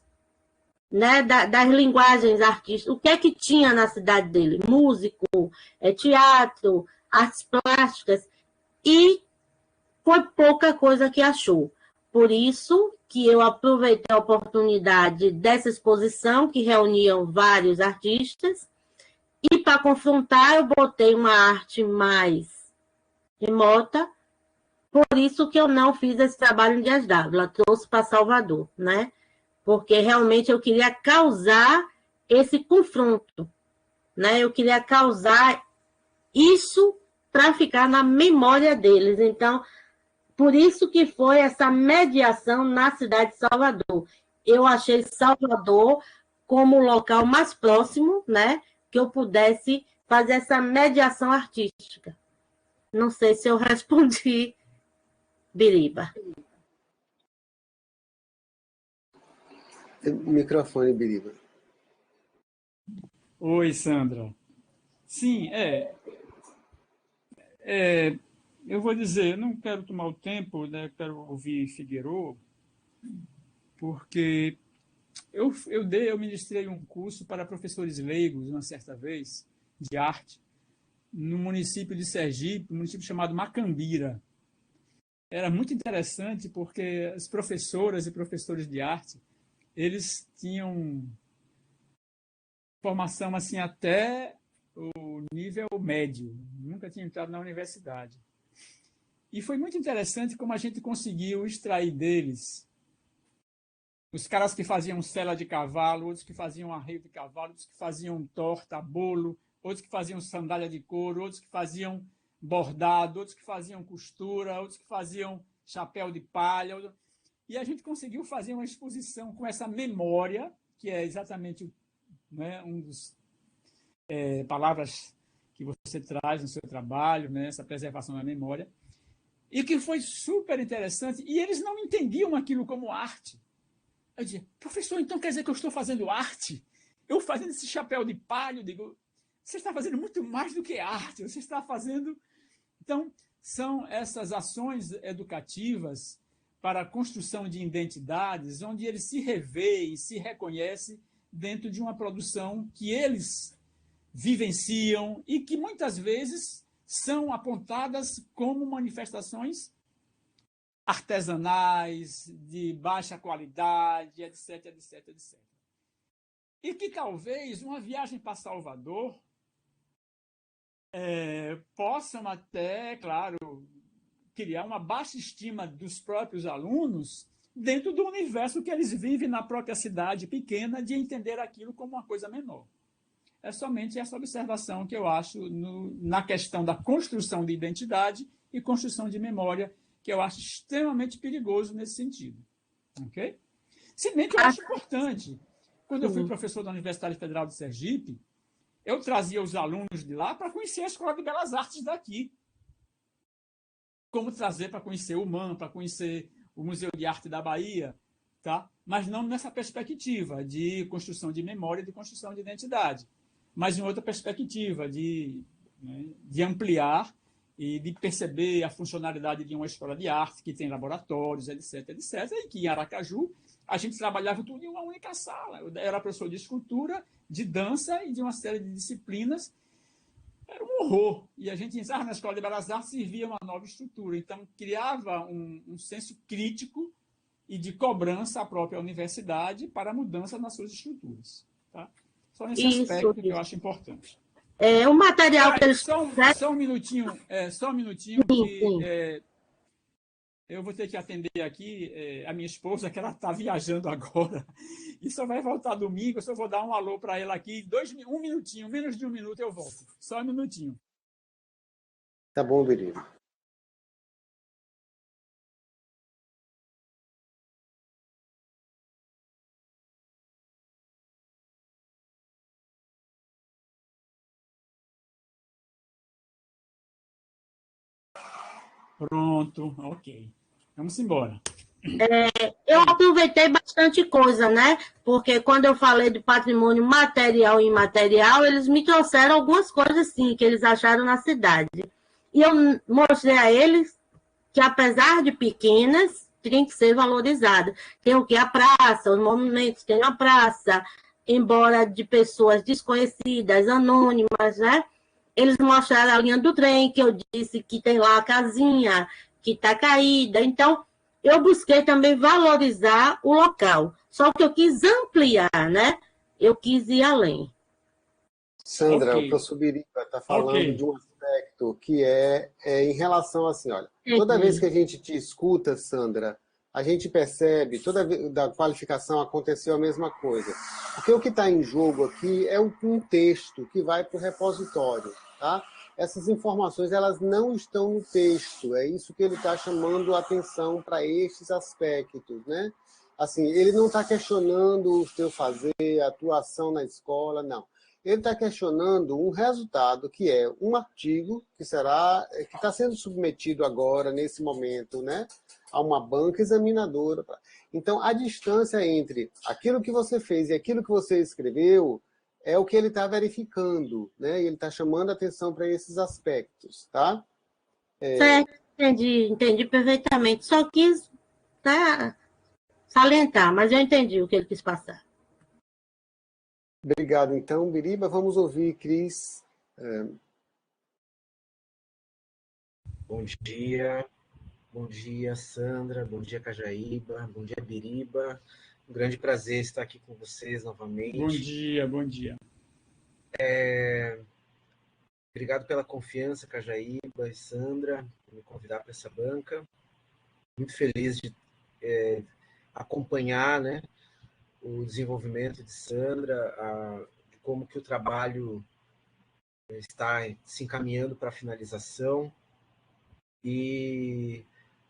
né, das linguagens artísticas. O que é que tinha na cidade dele? Músico, teatro, artes plásticas, e foi pouca coisa que achou. Por isso que eu aproveitei a oportunidade dessa exposição, que reuniam vários artistas, e para confrontar eu botei uma arte mais remota, por isso que eu não fiz esse trabalho em Dias d'Ávila, trouxe para Salvador, né? Porque realmente eu queria causar esse confronto, né? Eu queria causar isso para ficar na memória deles. Então, por isso que foi essa mediação na cidade de Salvador. Eu achei Salvador como o local mais próximo, né, que eu pudesse fazer essa mediação artística. Não sei se eu respondi, Biriba. Microfone, Biriba. Oi, Sandra. Sim, eu vou dizer, não quero tomar o tempo, né? Quero ouvir Figueiredo, porque eu ministrei um curso para professores leigos, uma certa vez, de arte, no município de Sergipe, um município chamado Macambira. Era muito interessante porque as professoras e professores de arte, eles tinham formação assim até o nível médio, nunca tinham entrado na universidade. E foi muito interessante como a gente conseguiu extrair deles os caras que faziam sela de cavalo, outros que faziam arreio de cavalo, outros que faziam torta, bolo, outros que faziam sandália de couro, outros que faziam bordado, outros que faziam costura, outros que faziam chapéu de palha. E a gente conseguiu fazer uma exposição com essa memória, que é exatamente, né, um dos palavras que você traz no seu trabalho, né, essa preservação da memória, e que foi super interessante. E eles não entendiam aquilo como arte. Eu dizia, professor, então quer dizer que eu estou fazendo arte? Eu fazendo esse chapéu de palha, eu digo, você está fazendo muito mais do que arte, você está fazendo... Então, são essas ações educativas para a construção de identidades, onde eles se revêem, se reconhecem dentro de uma produção que eles vivenciam e que muitas vezes são apontadas como manifestações artesanais, de baixa qualidade, etc, etc, etc. E que talvez uma viagem para Salvador possam até, claro, criar uma baixa estima dos próprios alunos dentro do universo que eles vivem na própria cidade pequena, de entender aquilo como uma coisa menor. É somente essa observação que eu acho na questão da construção de identidade e construção de memória, que eu acho extremamente perigoso nesse sentido. Ok? Se bem que eu acho importante. Quando eu fui professor da Universidade Federal de Sergipe, eu trazia os alunos de lá para conhecer a Escola de Belas Artes daqui. Como trazer para conhecer o MAM, para conhecer o Museu de Arte da Bahia, tá? Mas não nessa perspectiva de construção de memória, de construção de identidade, mas em outra perspectiva de ampliar e de perceber a funcionalidade de uma escola de arte que tem laboratórios, etc, etc, e que em Aracaju a gente trabalhava tudo em uma única sala. Eu era professor de escultura, de dança e de uma série de disciplinas. Era um horror. E a gente entrava na Escola de Belas Artes e via uma nova estrutura. Então, criava um senso crítico e de cobrança à própria universidade para a mudança nas suas estruturas. Tá? Só nesse aspecto que eu acho importante. O material que eles... Só um minutinho, que eu vou ter que atender aqui a minha esposa, que ela está viajando agora, e só vai voltar domingo. Eu só vou dar um alô para ela aqui, um minutinho, menos de um minuto eu volto. Só um minutinho. Tá bom, Biriba. Pronto, ok. Vamos embora. Eu aproveitei bastante coisa, né? Porque quando eu falei de patrimônio material e imaterial, eles me trouxeram algumas coisas, sim, que eles acharam na cidade. E eu mostrei a eles que, apesar de pequenas, tem que ser valorizada. Tem o que? A praça, os monumentos tem a praça, embora de pessoas desconhecidas, anônimas, né? Eles mostraram a linha do trem, que eu disse que tem lá a casinha, que está caída. Então, eu busquei também valorizar o local. Só que eu quis ampliar, né? Eu quis ir além. Sandra, o professor Biriba está falando de um aspecto que é em relação assim, olha, toda vez que a gente te escuta, Sandra, a gente percebe, toda vez da qualificação aconteceu a mesma coisa. Porque o que está em jogo aqui é um texto que vai para o repositório, tá? Essas informações, elas não estão no texto, é isso que ele está chamando a atenção para estes aspectos, né? Assim, ele não está questionando o teu fazer, a tua ação na escola, não. Ele está questionando um resultado que é um artigo que está sendo submetido agora, nesse momento, né, a uma banca examinadora. Então, a distância entre aquilo que você fez e aquilo que você escreveu é o que ele está verificando, né? E ele está chamando a atenção para esses aspectos, tá? Certo, entendi perfeitamente. Só quis salientar, mas eu entendi o que ele quis passar. Obrigado, então, Biriba. Vamos ouvir, Cris. Bom dia, Sandra, bom dia, Cajaíba, bom dia, Biriba. Um grande prazer estar aqui com vocês novamente. Bom dia. Obrigado pela confiança, Cajaíba e Sandra, por me convidar para essa banca. Muito feliz de acompanhar, né, o desenvolvimento de Sandra, de como que o trabalho está se encaminhando para a finalização. E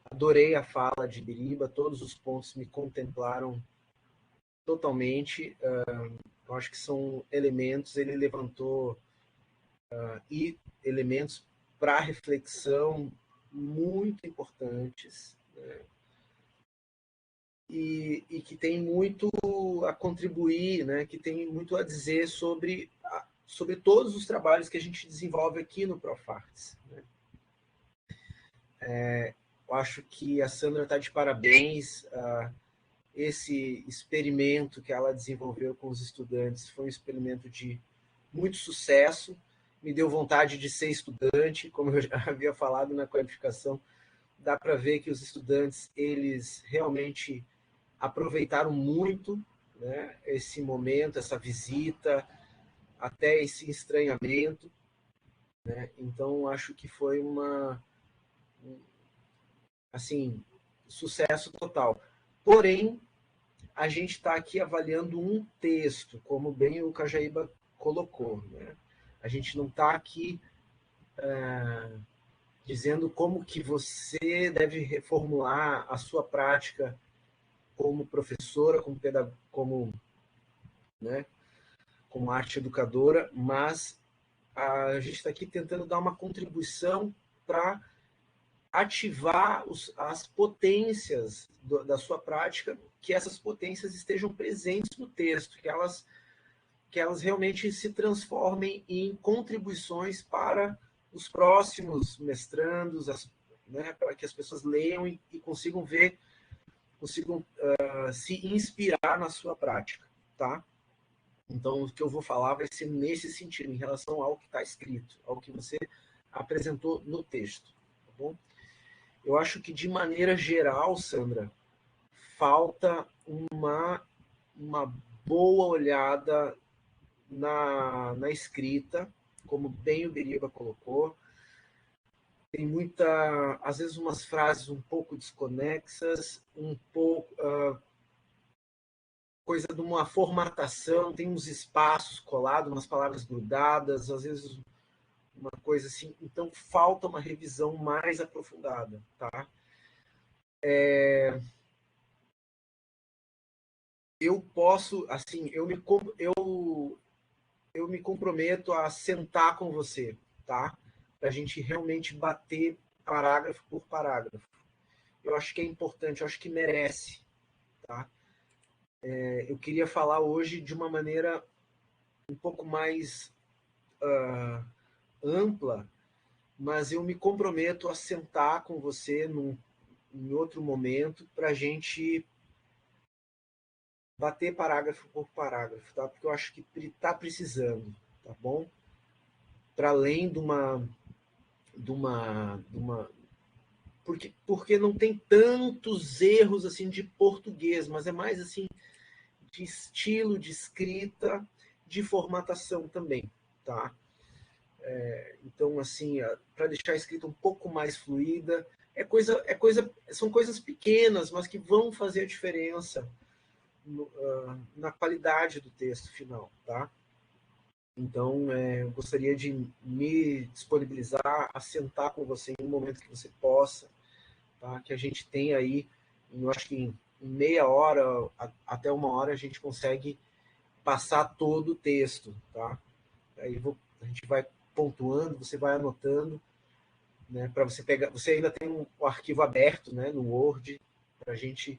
adorei a fala de Biriba, todos os pontos me contemplaram totalmente. Eu acho que são elementos, ele levantou elementos para reflexão muito importantes, né? E que tem muito a contribuir, né? Que tem muito a dizer sobre todos os trabalhos que a gente desenvolve aqui no Profartes, né? Eu acho que a Sandra está de parabéns. Esse experimento que ela desenvolveu com os estudantes foi um experimento de muito sucesso. Me deu vontade de ser estudante, como eu já havia falado na qualificação. dá para ver que os estudantes, eles realmente aproveitaram muito, né, esse momento, essa visita, até esse estranhamento, né? Então, acho que foi assim, sucesso total. Porém, a gente está aqui avaliando um texto, como bem o Cajaíba colocou, né? A gente não está aqui dizendo como que você deve reformular a sua prática como professora, né, como arte educadora, mas a gente está aqui tentando dar uma contribuição para ativar as potências da sua prática, que essas potências estejam presentes no texto, que elas realmente se transformem em contribuições para os próximos mestrandos, né, para que as pessoas leiam e consigam ver, consigam se inspirar na sua prática, tá? Então, o que eu vou falar vai ser nesse sentido, em relação ao que está escrito, ao que você apresentou no texto, tá bom? Eu acho que, de maneira geral, Sandra, falta uma boa olhada na escrita, como bem o Biriba colocou. Tem às vezes, umas frases um pouco desconexas, um pouco coisa de uma formatação, tem uns espaços colados, umas palavras grudadas, às vezes uma coisa assim. Então, falta uma revisão mais aprofundada, tá? Eu posso, assim, eu me comprometo a sentar com você, tá? Para a gente realmente bater parágrafo por parágrafo. Eu acho que é importante, eu acho que merece, tá? Eu queria falar hoje de uma maneira um pouco mais ampla, mas eu me comprometo a sentar com você em outro momento para a gente bater parágrafo por parágrafo, tá? Porque eu acho que está precisando, tá bom? Para além de uma porque não tem tantos erros assim de português, mas é mais assim de estilo, de escrita, de formatação também, tá? Então, assim, para deixar a escrita um pouco mais fluida, são coisas pequenas, mas que vão fazer a diferença na qualidade do texto final, tá? Então, eu gostaria de me disponibilizar a sentar com você em um momento que você possa, tá? Que a gente tem aí, eu acho que em meia hora até uma hora a gente consegue passar todo o texto, tá? Aí a gente vai pontuando, você vai anotando, né? Para você pegar, você ainda tem o arquivo aberto, né? No Word, para a gente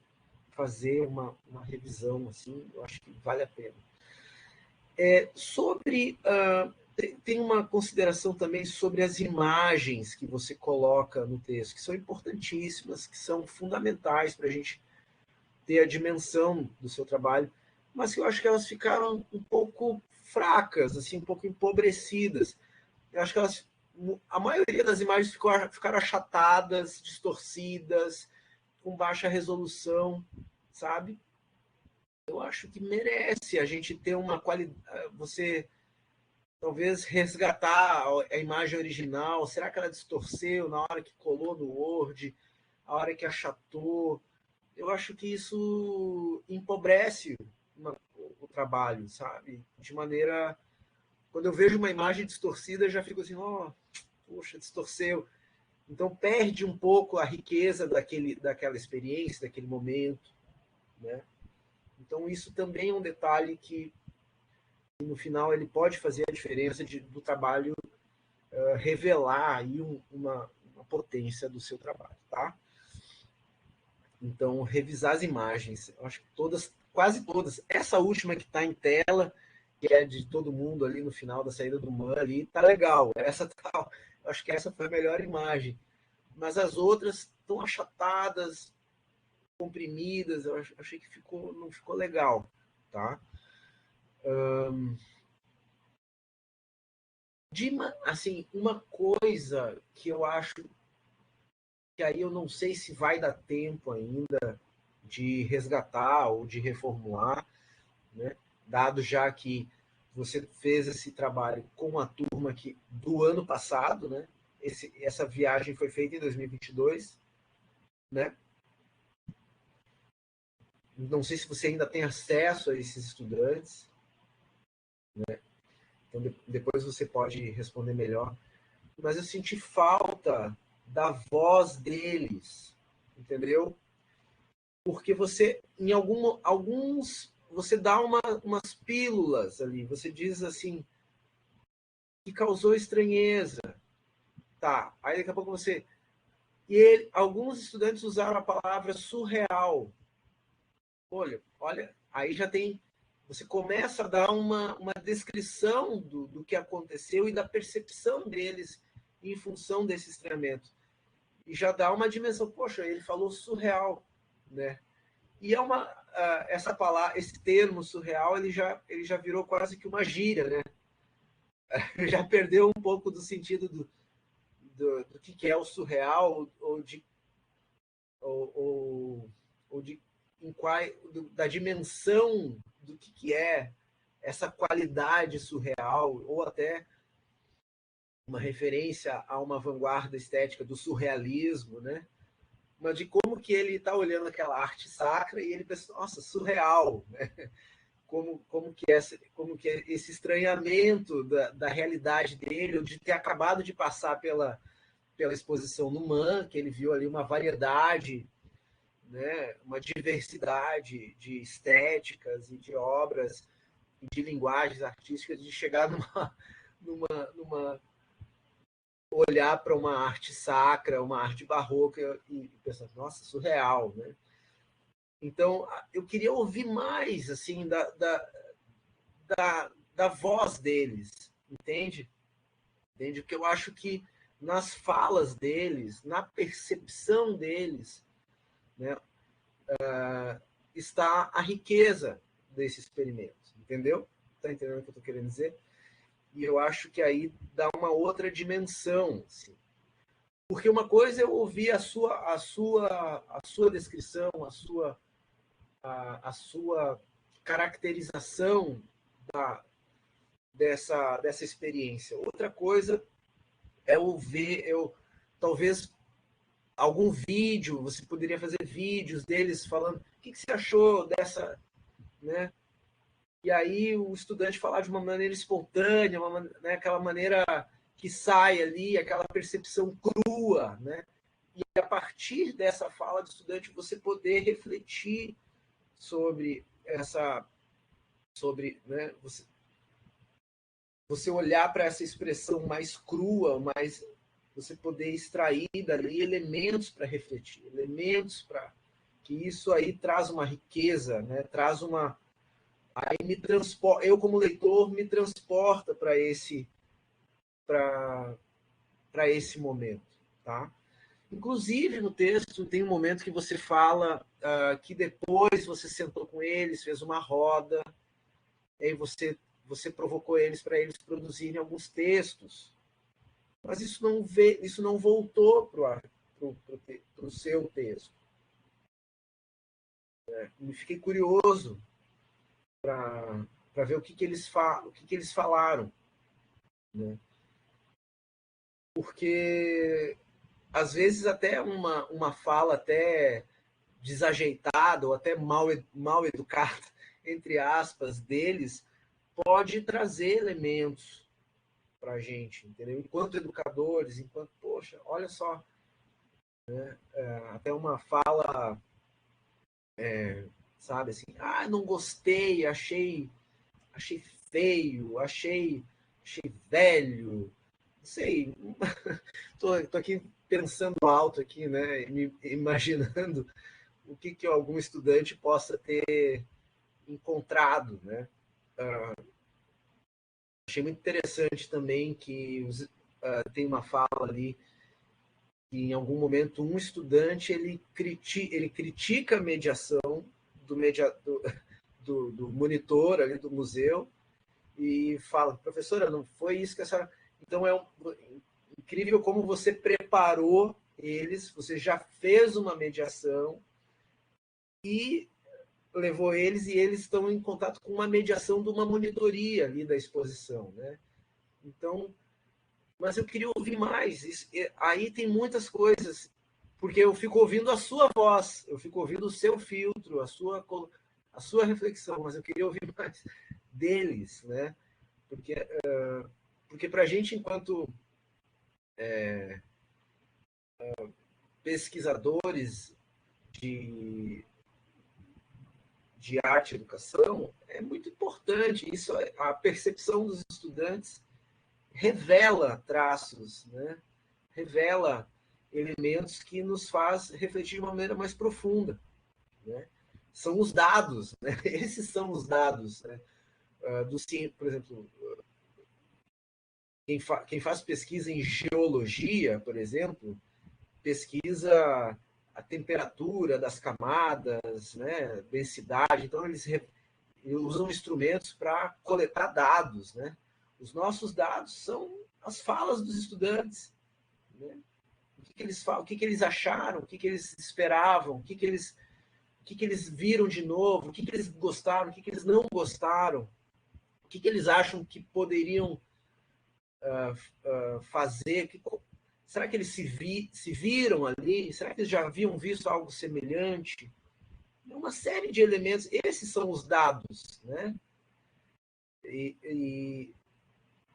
fazer uma revisão, assim, eu acho que vale a pena. Tem uma consideração também sobre as imagens que você coloca no texto, que são importantíssimas, que são fundamentais para a gente ter a dimensão do seu trabalho, mas que eu acho que elas ficaram um pouco fracas, assim, um pouco empobrecidas. Eu acho que a maioria das imagens ficaram achatadas, distorcidas, com baixa resolução, sabe? Eu acho que merece a gente ter uma qualidade. Você talvez resgatar a imagem original. Será que ela distorceu na hora que colou no Word, a hora que achatou? Eu acho que isso empobrece o trabalho, sabe? De maneira. Quando eu vejo uma imagem distorcida, eu já fico assim, poxa, distorceu. Então perde um pouco a riqueza daquela experiência, daquele momento, né? Então isso também é um detalhe que no final ele pode fazer a diferença do trabalho revelar aí uma potência do seu trabalho, tá? Então revisar as imagens, eu acho que quase todas, essa última que está em tela, que é de todo mundo ali no final da saída do Man ali, tá legal. Eu acho que essa foi a melhor imagem. Mas as outras estão achatadas, comprimidas, eu achei que não ficou legal, tá? Assim, uma coisa que eu acho que aí eu não sei se vai dar tempo ainda de resgatar ou de reformular, né? Dado já que você fez esse trabalho com a turma do ano passado, né? Essa viagem foi feita em 2022, né? Não sei se você ainda tem acesso a esses estudantes, né? Então depois você pode responder melhor. Mas eu senti falta da voz deles, entendeu? Porque você, em alguns, você dá umas pílulas ali, você diz assim, que causou estranheza, tá? Aí daqui a pouco você... alguns estudantes usaram a palavra surreal. Olha, aí já tem... Você começa a dar uma descrição do que aconteceu e da percepção deles em função desse estranhamento. E já dá uma dimensão, poxa, ele falou surreal, né? E essa palavra, esse termo surreal, ele já virou quase que uma gíria, né? Já perdeu um pouco do sentido do que é o surreal ou de da dimensão do que é essa qualidade surreal, ou até uma referência a uma vanguarda estética do surrealismo, né? Mas de como que ele está olhando aquela arte sacra e ele pensa, nossa, surreal, né? Como que é esse estranhamento da realidade dele, ou de ter acabado de passar pela exposição no MAN, que ele viu ali uma variedade, né, uma diversidade de estéticas e de obras e de linguagens artísticas, de chegar numa olhar para uma arte sacra, uma arte barroca e pensar, nossa, surreal, né? Então, eu queria ouvir mais assim da voz deles, entende? Porque eu acho que nas falas deles, na percepção deles, né, está a riqueza desse experimento, entendeu? Está entendendo o que eu estou querendo dizer? E eu acho que aí dá uma outra dimensão, assim. Porque uma coisa é eu ouvir a sua descrição, a sua caracterização dessa experiência. Outra coisa é talvez algum vídeo, você poderia fazer vídeos deles falando o que você achou dessa, né? E aí o estudante falar de uma maneira espontânea, né, aquela maneira que sai ali, aquela percepção crua, né? E a partir dessa fala do estudante você poder refletir sobre né, você olhar para essa expressão mais crua, mais você poder extrair dali elementos para refletir, elementos para que isso aí traz uma riqueza, né? Traz uma aí me transporta, eu como leitor me transporta para esse momento, tá? Inclusive no texto tem um momento que você fala que depois você sentou com eles, fez uma roda, e aí você provocou eles para eles produzirem alguns textos, mas isso não voltou para o seu texto. Me fiquei curioso para ver o que eles falaram, né? Porque às vezes até uma fala até desajeitada ou até mal educada, entre aspas, deles, pode trazer elementos para a gente, entendeu? Enquanto educadores, poxa, olha só, né? Até uma fala, sabe, assim, não gostei, achei feio, achei velho, não sei, tô aqui pensando alto aqui, né, me imaginando o que algum estudante possa ter encontrado, né? Achei muito interessante também que tem uma fala ali que em algum momento um estudante ele critica a mediação do monitor ali do museu e fala, professora, não foi isso que a senhora... Então é incrível como você preparou você já fez uma mediação e levou eles, e eles estão em contato com uma mediação de uma monitoria ali da exposição, né? Então, mas eu queria ouvir mais. Aí tem muitas coisas, porque eu fico ouvindo a sua voz, eu fico ouvindo o seu filtro, a sua reflexão, mas eu queria ouvir mais deles, né? Porque para a gente, enquanto pesquisadores de arte e educação, é muito importante. Isso, a percepção dos estudantes revela traços, né? Revela elementos que nos faz refletir de uma maneira mais profunda, né? São os dados, né? Esses são os dados, né? Por exemplo, quem faz pesquisa em geologia, por exemplo, pesquisa a temperatura das camadas, né? Densidade. Então, eles usam instrumentos para coletar dados, né? Os nossos dados são as falas dos estudantes, né? O que eles falam, o que eles acharam, o que eles esperavam, o que eles viram de novo, o que eles gostaram, o que eles não gostaram, o que eles acham que poderiam fazer. Será que eles se viram ali? Será que eles já haviam visto algo semelhante? Uma série de elementos. Esses são os dados, né? E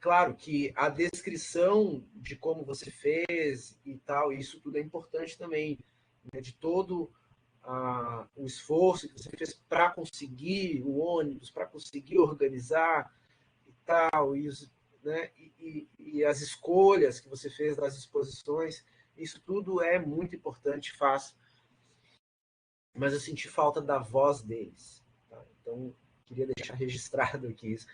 claro que a descrição de como você fez e tal, isso tudo é importante também, né? De todo o esforço que você fez para conseguir o ônibus, para conseguir organizar e tal, né? E as escolhas que você fez das exposições, isso tudo é muito importante, faz. Mas eu senti falta da voz deles, tá? Então, queria deixar registrado aqui isso.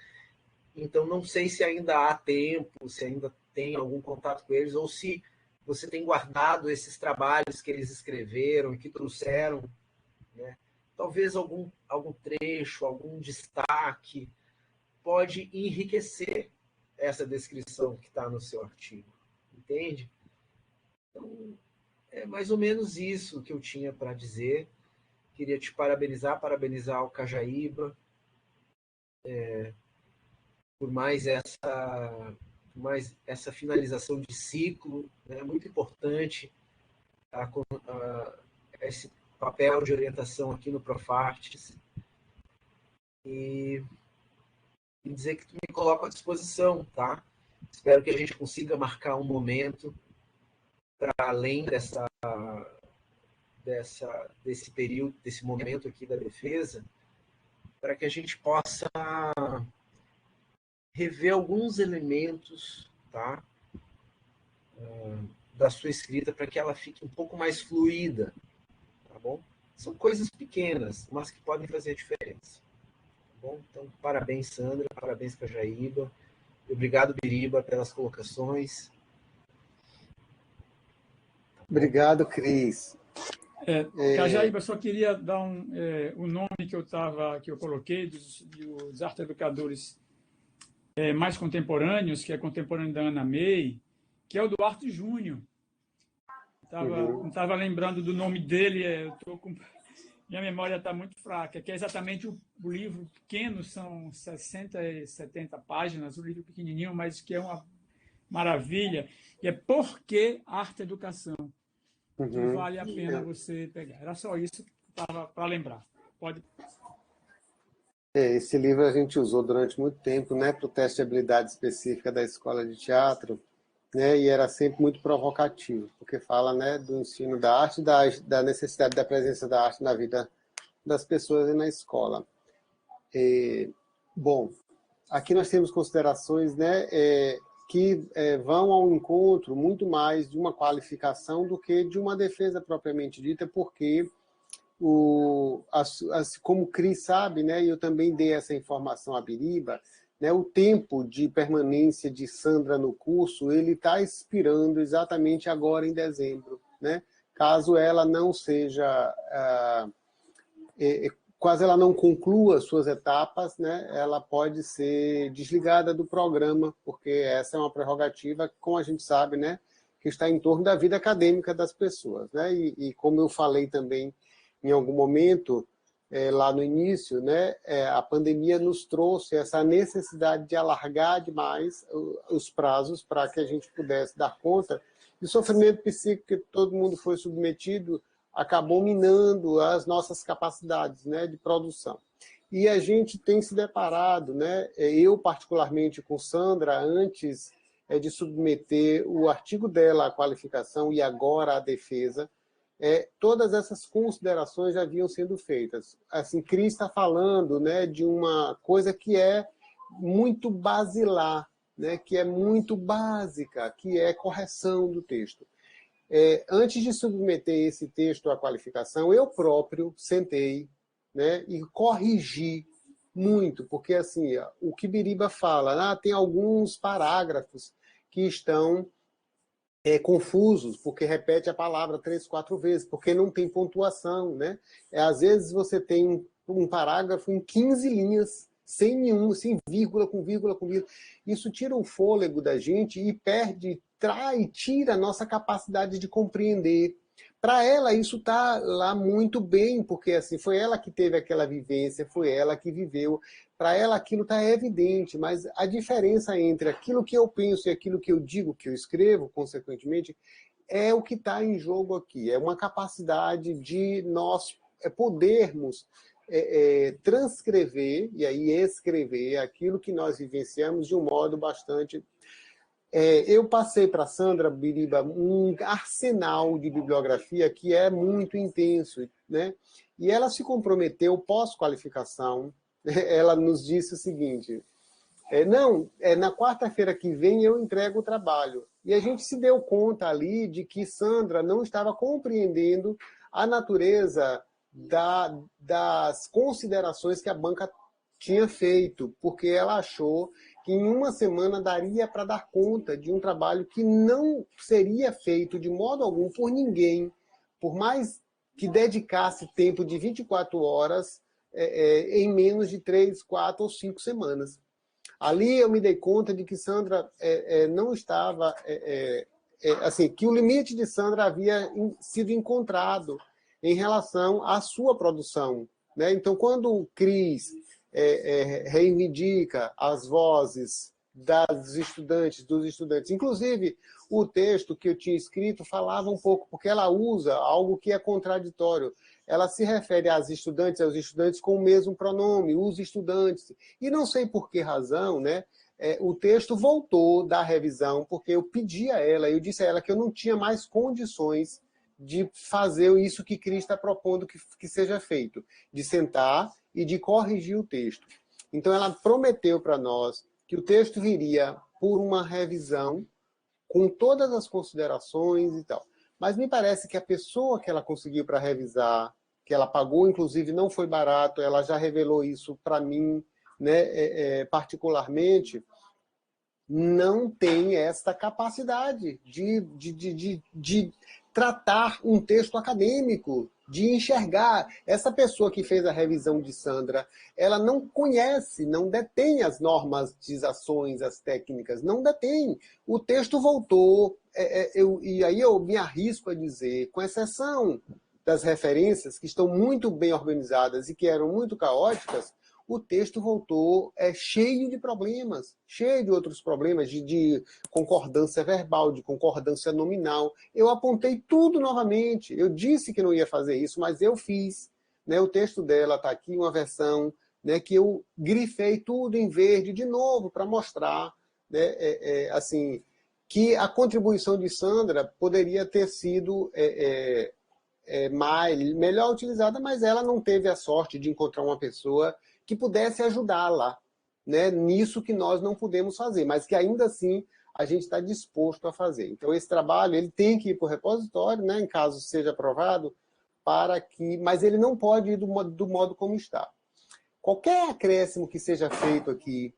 Então, não sei se ainda há tempo, se ainda tem algum contato com eles, ou se você tem guardado esses trabalhos que eles escreveram, que trouxeram, né? Talvez algum trecho, algum destaque pode enriquecer essa descrição que está no seu artigo, entende? Então, é mais ou menos isso que eu tinha para dizer. Queria te parabenizar o Cajaíba, por mais essa finalização de ciclo, né? Muito importante esse papel de orientação aqui no Profartes, e dizer que tu me coloca à disposição, tá? Espero que a gente consiga marcar um momento para além desse período, desse momento aqui da defesa, para que a gente possa rever alguns elementos, tá? Da sua escrita, para que ela fique um pouco mais fluida, tá bom? São coisas pequenas, mas que podem fazer a diferença. Tá bom? Então, parabéns, Sandra, parabéns, Cajaíba. Obrigado, Biriba, pelas colocações. Obrigado, Cris. Cajaíba, só queria dar o nome que eu coloquei dos arte educadores mais contemporâneos, que é contemporâneo da Ana May, que é o Duarte Júnior. Não estava lembrando do nome dele, minha memória está muito fraca, que é exatamente o livro pequeno, são 60 e 70 páginas, um livro pequenininho, mas que é uma maravilha, e é Por que Arte e Educação, que vale a pena você pegar. Era só isso que estava para lembrar. Pode. Esse livro a gente usou durante muito tempo, né, para o teste de habilidade específica da escola de teatro, né, e era sempre muito provocativo, porque fala, né, do ensino da arte, da necessidade da presença da arte na vida das pessoas e na escola. Bom, aqui nós temos considerações, né, que vão ao encontro muito mais de uma qualificação do que de uma defesa propriamente dita, porque como o Cris sabe, né, e eu também dei essa informação à Biriba, né, o tempo de permanência de Sandra no curso, ele está expirando exatamente agora em dezembro, né? Caso ela não seja, caso ela não conclua suas etapas, né, ela pode ser desligada do programa, porque essa é uma prerrogativa, como a gente sabe, né, que está em torno da vida acadêmica das pessoas, né? E como eu falei também em algum momento, lá no início, né, a pandemia nos trouxe essa necessidade de alargar demais os prazos para que a gente pudesse dar conta. E o sofrimento psíquico que todo mundo foi submetido acabou minando as nossas capacidades, né, de produção. E a gente tem se deparado, né, eu particularmente com Sandra, antes de submeter o artigo dela à qualificação e agora à defesa, todas essas considerações já haviam sido feitas. Assim, Cris está falando, né, de uma coisa que é muito basilar, né, que é muito básica, que é correção do texto. Antes de submeter esse texto à qualificação, eu próprio sentei, né, e corrigi muito, porque assim, o que Biriba fala, tem alguns parágrafos que estão confusos, porque repete a palavra 3, 4 vezes, porque não tem pontuação, né? Às vezes você tem um parágrafo em 15 linhas, sem nenhum, sem vírgula, com vírgula, com vírgula. Isso tira o fôlego da gente e tira a nossa capacidade de compreender. Para ela, isso está lá muito bem, porque assim, foi ela que teve aquela vivência, foi ela que viveu. Para ela, aquilo está evidente, mas a diferença entre aquilo que eu penso e aquilo que eu digo, que eu escrevo, consequentemente, é o que está em jogo aqui. É uma capacidade de nós podermos transcrever e aí escrever aquilo que nós vivenciamos de um modo bastante... eu passei para a Sandra Biriba um arsenal de bibliografia que é muito intenso, né? E ela se comprometeu pós-qualificação. Ela nos disse o seguinte, na quarta-feira que vem eu entrego o trabalho. E a gente se deu conta ali de que Sandra não estava compreendendo a natureza das considerações que a banca tinha feito, porque ela achou que em uma semana daria para dar conta de um trabalho que não seria feito de modo algum por ninguém, por mais que dedicasse tempo de 24 horas em menos de 3, 4 ou 5 semanas. Ali eu me dei conta de que Sandra não estava... assim, que o limite de Sandra havia sido encontrado em relação à sua produção, né? Então, quando o Cris reivindica as vozes dos estudantes, inclusive o texto que eu tinha escrito falava um pouco, porque ela usa algo que é contraditório. Ela se refere aos estudantes com o mesmo pronome, os estudantes. E não sei por que razão, né? O texto voltou da revisão, porque eu pedi a ela, eu disse a ela que eu não tinha mais condições de fazer isso que Cris está propondo que seja feito, de sentar e de corrigir o texto. Então, ela prometeu para nós que o texto viria por uma revisão, com todas as considerações e tal. Mas me parece que a pessoa que ela conseguiu para revisar, que ela pagou, inclusive não foi barato, ela já revelou isso para mim, né, particularmente, não tem esta capacidade de tratar um texto acadêmico, de enxergar. Essa pessoa que fez a revisão de Sandra, ela não conhece, não detém as normatizações, as técnicas, não detém. O texto voltou, e aí eu me arrisco a dizer, com exceção das referências, que estão muito bem organizadas e que eram muito caóticas, o texto voltou cheio de problemas, cheio de outros problemas, de concordância verbal, de concordância nominal. Eu apontei tudo novamente. Eu disse que não ia fazer isso, mas eu fiz. Né? O texto dela está aqui, uma versão, né, que eu grifei tudo em verde de novo para mostrar, né, assim, que a contribuição de Sandra poderia ter sido melhor utilizada, mas ela não teve a sorte de encontrar uma pessoa que pudesse ajudá-la, né, nisso que nós não podemos fazer, mas que ainda assim a gente está disposto a fazer. Então esse trabalho ele tem que ir para o repositório, né, em caso seja aprovado, mas ele não pode ir do modo como está. Qualquer acréscimo que seja feito aqui,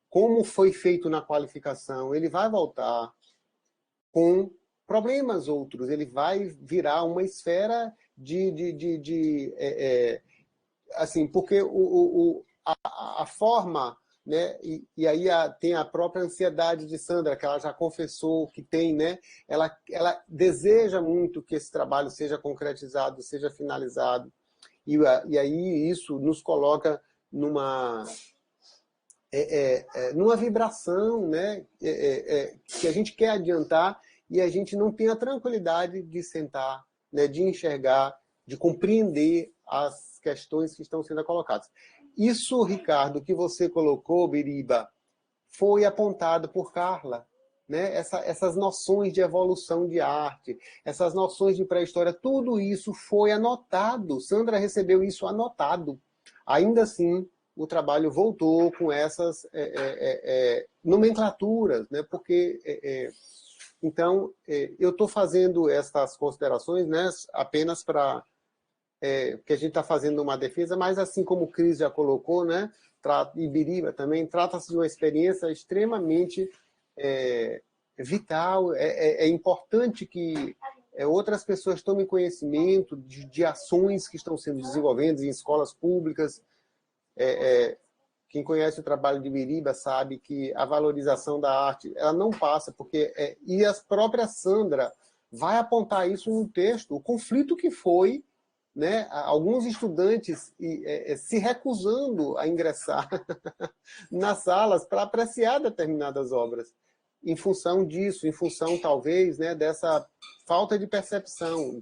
como foi feito na qualificação, ele vai voltar com problemas outros, ele vai virar uma esfera assim, porque a forma né? E aí tem a própria ansiedade de Sandra, que ela já confessou que tem, né? Ela deseja muito que esse trabalho seja concretizado, seja finalizado. E aí isso nos coloca numa vibração, né? Que a gente quer adiantar e a gente não tem a tranquilidade de sentar, né? De enxergar, de compreender as questões que estão sendo colocadas. Isso, Ricardo, que você colocou, Biriba, foi apontado por Carla, né? Essas noções de evolução de arte, essas noções de pré-história, tudo isso foi anotado. Sandra recebeu isso anotado. Ainda assim, o trabalho voltou com essas nomenclaturas, né? Porque, então, eu estou fazendo essas considerações, né? Apenas para que a gente está fazendo uma defesa, mas assim como o Cris já colocou, né? E Biriba também, trata-se de uma experiência extremamente vital. É importante que outras pessoas tomem conhecimento de ações que estão sendo desenvolvidas em escolas públicas. Quem conhece o trabalho de Biriba sabe que a valorização da arte ela não passa, porque e a própria Sandra vai apontar isso no texto, o conflito que foi, né, alguns estudantes se recusando a ingressar nas salas para apreciar determinadas obras, em função disso, em função, talvez, né, dessa falta de percepção,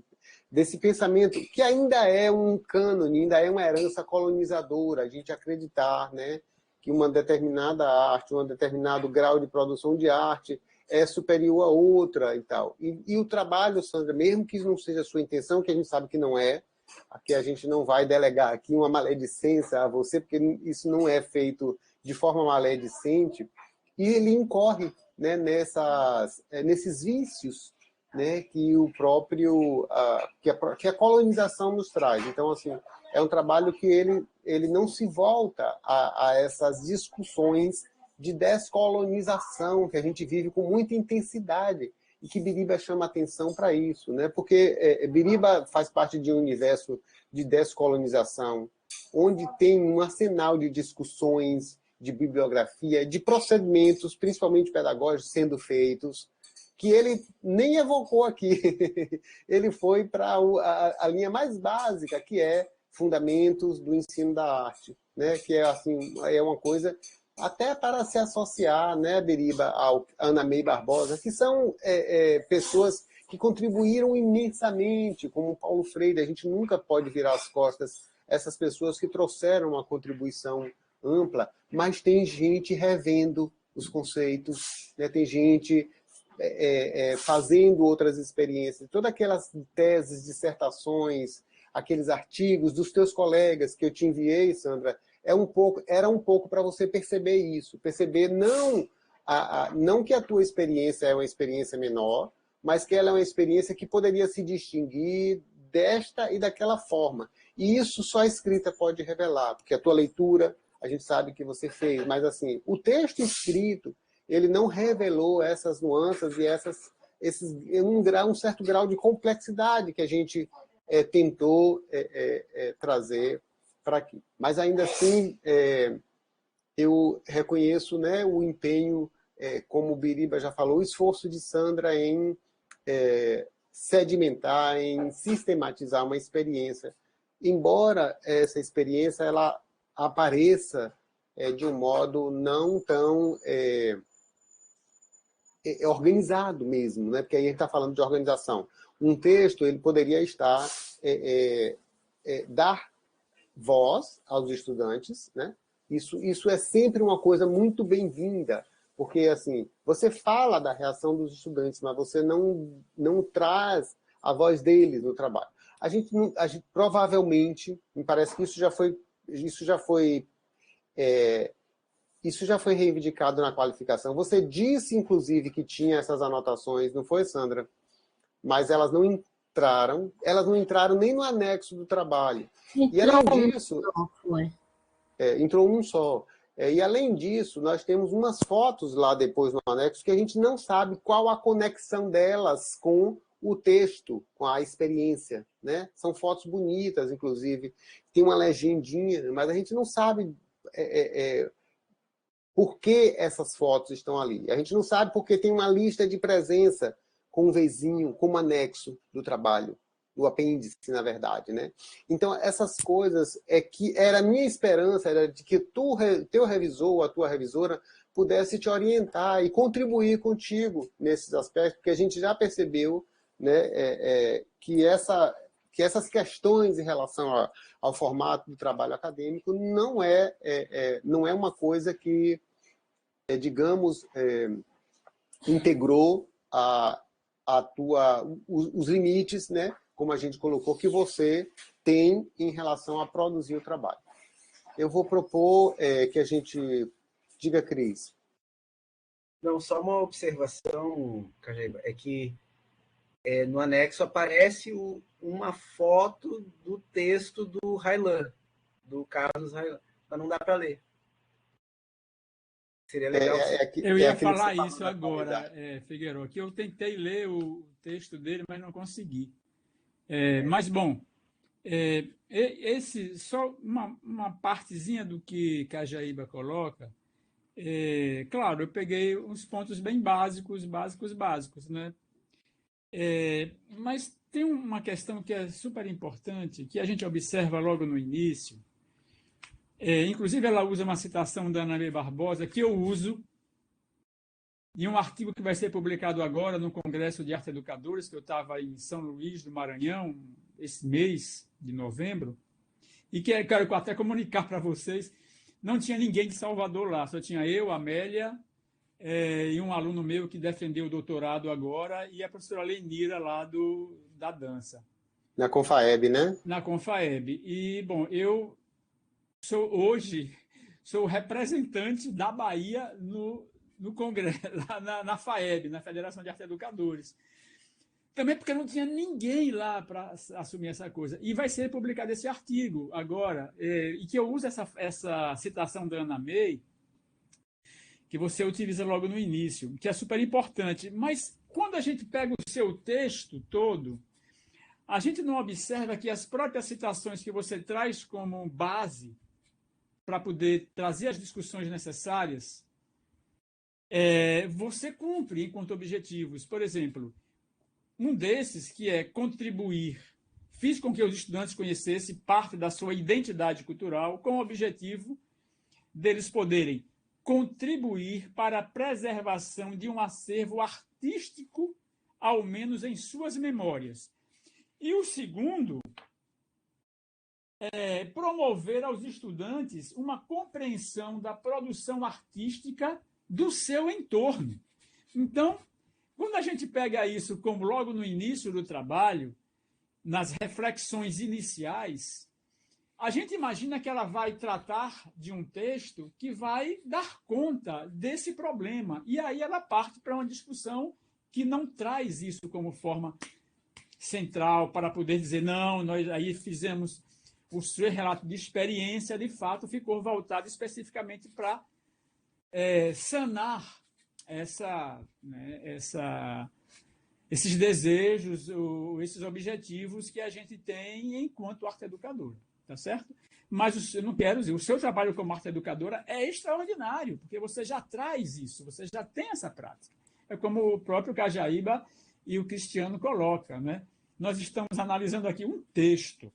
desse pensamento, que ainda é um cânone, ainda é uma herança colonizadora, a gente acreditar, né, que uma determinada arte, um determinado grau de produção de arte é superior a outra e tal. E o trabalho, Sandra, mesmo que não seja a sua intenção, que a gente sabe que não é, aqui a gente não vai delegar aqui uma maledicência a você, porque isso não é feito de forma maledicente, e ele incorre, né, nesses vícios, né, que o próprio que a colonização nos traz. Então, assim, é um trabalho que ele não se volta a essas discussões de descolonização que a gente vive com muita intensidade e que Biriba chama atenção para isso, né? Porque Biriba faz parte de um universo de descolonização, onde tem um arsenal de discussões, de bibliografia, de procedimentos, principalmente pedagógicos, sendo feitos, que ele nem evocou aqui. Ele foi para a linha mais básica, que é fundamentos do ensino da arte, né? Que é, assim, é uma coisa até para se associar, né, Biriba, ao Ana May Barbosa, que são pessoas que contribuíram imensamente, como Paulo Freire. A gente nunca pode virar as costas a essas pessoas que trouxeram uma contribuição ampla, mas tem gente revendo os conceitos, né? Tem gente fazendo outras experiências. Todas aquelas teses, dissertações, aqueles artigos dos teus colegas que eu te enviei, Sandra, era um pouco para você perceber isso. Perceber não que a tua experiência é uma experiência menor, mas que ela é uma experiência que poderia se distinguir desta e daquela forma. E isso só a escrita pode revelar, porque a tua leitura, a gente sabe que você fez, mas assim, o texto escrito, ele não revelou essas nuances e um certo grau de complexidade que a gente tentou trazer para aqui. Mas ainda assim, eu reconheço, né, o empenho, como o Biriba já falou, o esforço de Sandra em sedimentar, em sistematizar uma experiência. Embora essa experiência ela apareça de um modo não tão organizado mesmo, né? Porque aí a gente está falando de organização. Um texto ele poderia estar dar voz aos estudantes, né? Isso é sempre uma coisa muito bem-vinda, porque assim você fala da reação dos estudantes, mas você não traz a voz deles no trabalho. A gente provavelmente, me parece que isso já foi reivindicado na qualificação. Você disse, inclusive, que tinha essas anotações, não foi, Sandra? Mas elas não entraram nem no anexo do trabalho. E além disso, entrou um só. E além disso, nós temos umas fotos lá depois no anexo que a gente não sabe qual a conexão delas com o texto, com a experiência, né? São fotos bonitas, inclusive. Tem uma legendinha, mas a gente não sabe por que essas fotos estão ali. A gente não sabe porque tem uma lista de presença com um vizinho, como anexo do trabalho, do apêndice, na verdade, né? Então, essas coisas é que era a minha esperança, era de que teu revisor ou a tua revisora pudesse te orientar e contribuir contigo nesses aspectos, porque a gente já percebeu, né, que essas questões em relação ao formato do trabalho acadêmico não é uma coisa que, digamos, integrou os limites, né, como a gente colocou, que você tem em relação a produzir o trabalho. Eu vou propor que a gente... Diga, Cris. Não, só uma observação, Cajaíba, é que no anexo aparece uma foto do texto do Raylan, do Carlos Raylan, mas não dá para ler. Seria legal. Eu ia falar isso agora, Figueiredo, que eu tentei ler o texto dele, mas não consegui. Mas, bom, só uma partezinha do que Cajaíba coloca. Claro, eu peguei uns pontos bem básicos, né? Mas tem uma questão que é super importante, que a gente observa logo no início. Inclusive, ela usa uma citação da Ana May Barbosa, que eu uso em um artigo que vai ser publicado agora no Congresso de Arte Educadores, que eu estava em São Luís do Maranhão, esse mês de novembro, e que eu quero até comunicar para vocês. Não tinha ninguém de Salvador lá, só tinha eu, a Amélia, e um aluno meu que defendeu o doutorado agora, e a professora Lenira lá da dança. Na Confaeb, né? Na Confaeb. E, bom, eu hoje sou representante da Bahia no Congresso, lá na FAEB, na Federação de Arte Educadores. Também porque não tinha ninguém lá para assumir essa coisa. E vai ser publicado esse artigo agora, e que eu uso essa citação da Ana May, que você utiliza logo no início, que é super importante. Mas quando a gente pega o seu texto todo, a gente não observa que as próprias citações que você traz como base para poder trazer as discussões necessárias, você cumpre enquanto objetivos. Por exemplo, um desses, que é contribuir, fiz com que os estudantes conhecessem parte da sua identidade cultural, com o objetivo deles poderem contribuir para a preservação de um acervo artístico, ao menos em suas memórias. E o segundo é promover aos estudantes uma compreensão da produção artística do seu entorno. Então, quando a gente pega isso como logo no início do trabalho, nas reflexões iniciais, a gente imagina que ela vai tratar de um texto que vai dar conta desse problema. E aí ela parte para uma discussão que não traz isso como forma central para poder dizer, não, nós aí fizemos o seu relato de experiência, de fato, ficou voltado especificamente para sanar esses desejos, esses objetivos que a gente tem enquanto arte educadora, tá certo? Mas eu não quero dizer, o seu trabalho como arte educadora é extraordinário, porque você já traz isso, você já tem essa prática. É como o próprio Cajaíba e o Cristiano colocam, né? Nós estamos analisando aqui um texto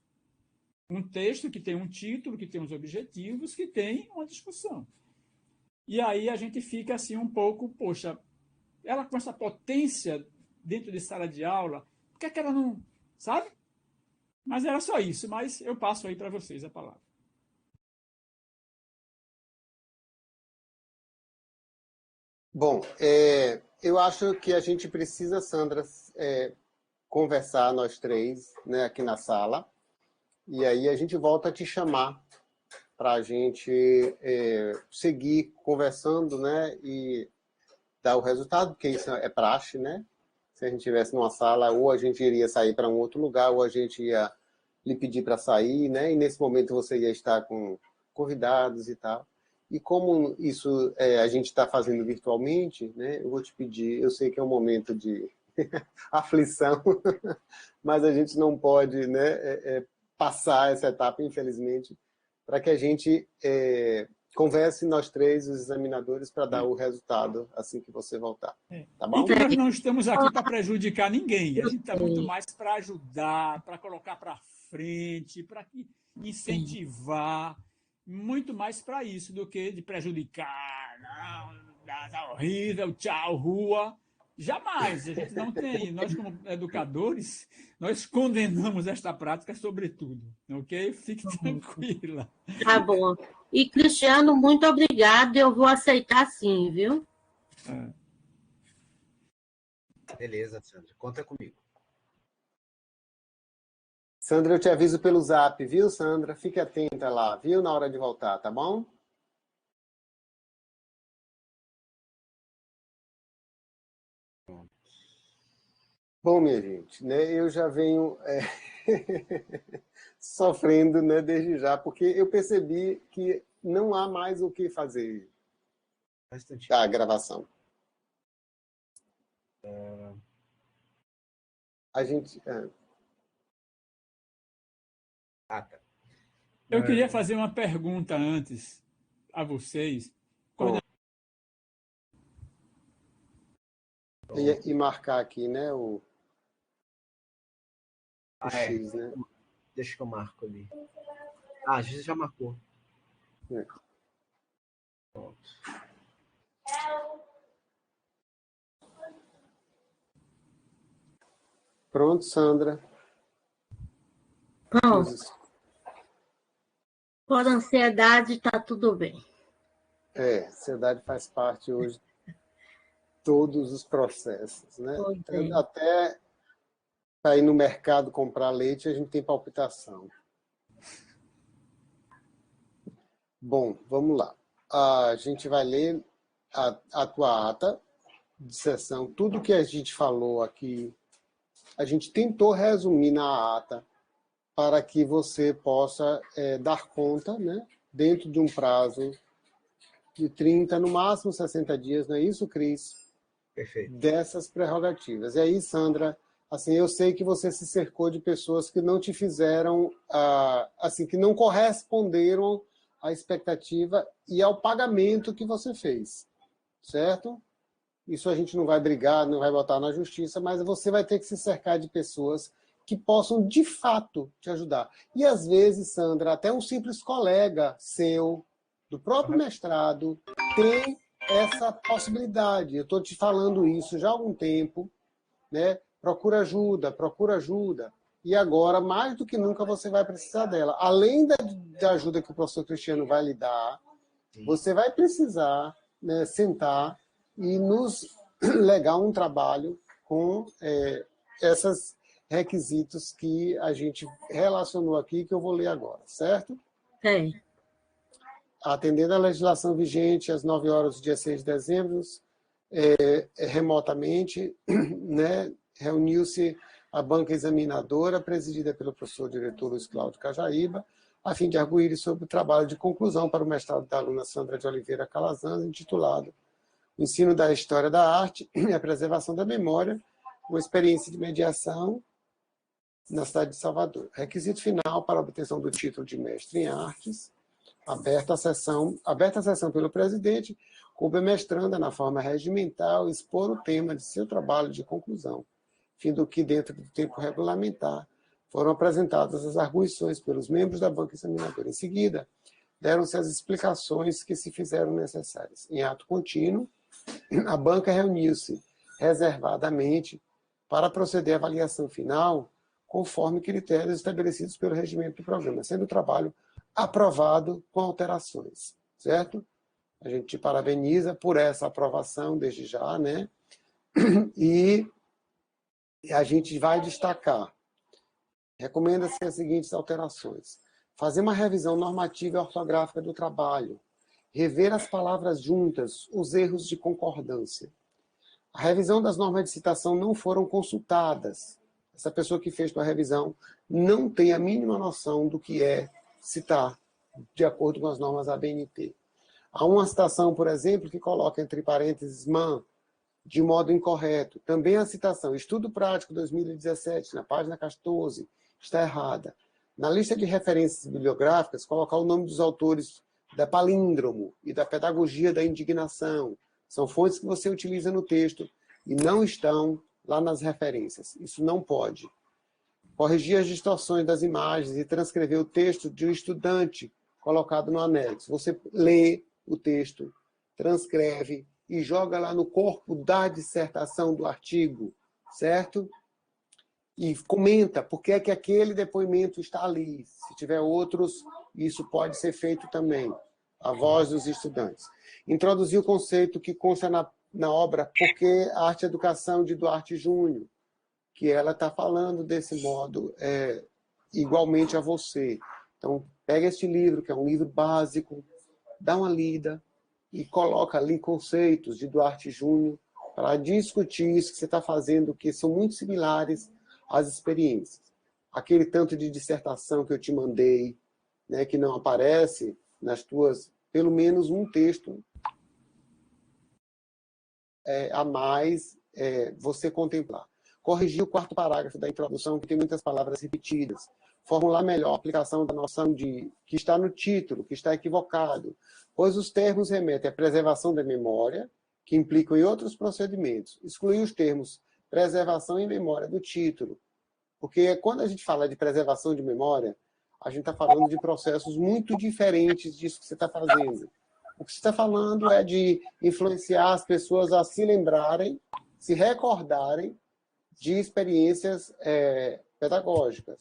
que tem um título, que tem uns objetivos, que tem uma discussão. E aí a gente fica assim um pouco, poxa, ela com essa potência dentro de sala de aula, por que é que ela não, sabe? Mas era só isso, mas eu passo aí para vocês a palavra. Bom, eu acho que a gente precisa, Sandra, conversar nós três, né, aqui na sala, e aí a gente volta a te chamar para a gente seguir conversando, né, e dar o resultado, porque isso é praxe, né? Se a gente estivesse numa sala, ou a gente iria sair para um outro lugar, ou a gente ia lhe pedir para sair, né? E nesse momento você ia estar com convidados e tal. E como isso a gente está fazendo virtualmente, né? Eu vou te pedir, eu sei que é um momento de aflição, mas a gente não pode, né, passar essa etapa, infelizmente, para que a gente converse nós três, os examinadores, para dar o resultado assim que você voltar. Tá bom? E que nós não estamos aqui para prejudicar ninguém. A gente está muito mais para ajudar, para colocar para frente, para incentivar, muito mais para isso do que de prejudicar. Não, tá horrível, tchau, rua. Jamais. A gente não tem. Nós, como educadores, nós condenamos esta prática sobretudo. Ok? Fique tranquila. Tá bom. E, Cristiano, muito obrigado. Eu vou aceitar sim, viu? Beleza, Sandra. Conta comigo. Sandra, eu te aviso pelo zap, viu, Sandra? Fique atenta lá, viu? Na hora de voltar, tá bom? Bom, minha gente, né, eu já venho sofrendo, né, desde já, porque eu percebi que não há mais o que fazer a gravação. A gente... Tá. Eu queria fazer uma pergunta antes a vocês. E marcar aqui, né, o X, né? Deixa que eu marco ali. A gente já marcou. Pronto. Pronto, Sandra. Pronto. Por ansiedade, tá tudo bem. Ansiedade faz parte hoje de todos os processos, né? Até para ir no mercado comprar leite, a gente tem palpitação. Bom, vamos lá. A gente vai ler a tua ata de sessão. Tudo que a gente falou aqui, a gente tentou resumir na ata para que você possa dar conta, né, dentro de um prazo de 30, no máximo 60 dias, não é isso, Cris? Perfeito. Dessas prerrogativas. E aí, Sandra, assim, eu sei que você se cercou de pessoas que não te fizeram, assim, que não corresponderam à expectativa e ao pagamento que você fez, certo? Isso a gente não vai brigar, não vai botar na justiça, mas você vai ter que se cercar de pessoas que possam, de fato, te ajudar. E, às vezes, Sandra, até um simples colega seu, do próprio mestrado, tem essa possibilidade. Eu estou te falando isso já há algum tempo, né? Procura ajuda. E agora, mais do que nunca, você vai precisar dela. Além da ajuda que o professor Cristiano vai lhe dar, você vai precisar, né, sentar e nos legar um trabalho com esses requisitos que a gente relacionou aqui, que eu vou ler agora, certo? Atendendo à legislação vigente, às 9 horas do dia 6 de dezembro, remotamente, né, reuniu-se a banca examinadora, presidida pelo professor diretor Luiz Cláudio Cajaíba, a fim de arguir sobre o trabalho de conclusão para o mestrado da aluna Sandra de Oliveira Calazans, intitulado O Ensino da História da Arte e a Preservação da Memória, uma experiência de mediação na cidade de Salvador. Requisito final para a obtenção do título de mestre em artes, aberta a sessão pelo presidente, coube a mestranda, na forma regimental, expor o tema de seu trabalho de conclusão, fim do que, dentro do tempo regulamentar, foram apresentadas as arguições pelos membros da banca examinadora. Em seguida, deram-se as explicações que se fizeram necessárias. Em ato contínuo, a banca reuniu-se reservadamente para proceder à avaliação final, conforme critérios estabelecidos pelo regimento do programa, sendo o trabalho aprovado com alterações, certo? A gente te parabeniza por essa aprovação desde já, né? E a gente vai destacar. Recomenda-se as seguintes alterações. Fazer uma revisão normativa e ortográfica do trabalho. Rever as palavras juntas, os erros de concordância. A revisão das normas de citação não foram consultadas. Essa pessoa que fez a revisão não tem a mínima noção do que é citar, de acordo com as normas ABNT. Há uma citação, por exemplo, que coloca entre parênteses "man", de modo incorreto. Também a citação Estudo Prático 2017, na página 14, está errada. Na lista de referências bibliográficas, colocar o nome dos autores da palíndromo e da pedagogia da indignação. São fontes que você utiliza no texto e não estão lá nas referências. Isso não pode. Corrigir as distorções das imagens e transcrever o texto de um estudante colocado no anexo. Você lê o texto, transcreve e joga lá no corpo da dissertação do artigo, certo? E comenta por que é que aquele depoimento está ali. Se tiver outros, isso pode ser feito também. A voz dos estudantes. Introduzir o conceito que consta na obra Porque a Arte e a Educação, de Duarte Júnior, que ela está falando desse modo igualmente a você. Então, pega este livro, que é um livro básico, dá uma lida e coloca ali conceitos de Duarte Júnior para discutir isso que você está fazendo, que são muito similares às experiências. Aquele tanto de dissertação que eu te mandei, né, que não aparece nas tuas, pelo menos um texto a mais você contemplar. Corrigir o quarto parágrafo da introdução, que tem muitas palavras repetidas. Formular melhor a aplicação da noção de que está no título, que está equivocado, pois os termos remetem à preservação da memória, que implicam em outros procedimentos. Excluir os termos preservação e memória do título, porque quando a gente fala de preservação de memória, a gente está falando de processos muito diferentes disso que você está fazendo. O que você está falando é de influenciar as pessoas a se lembrarem, se recordarem de experiências pedagógicas.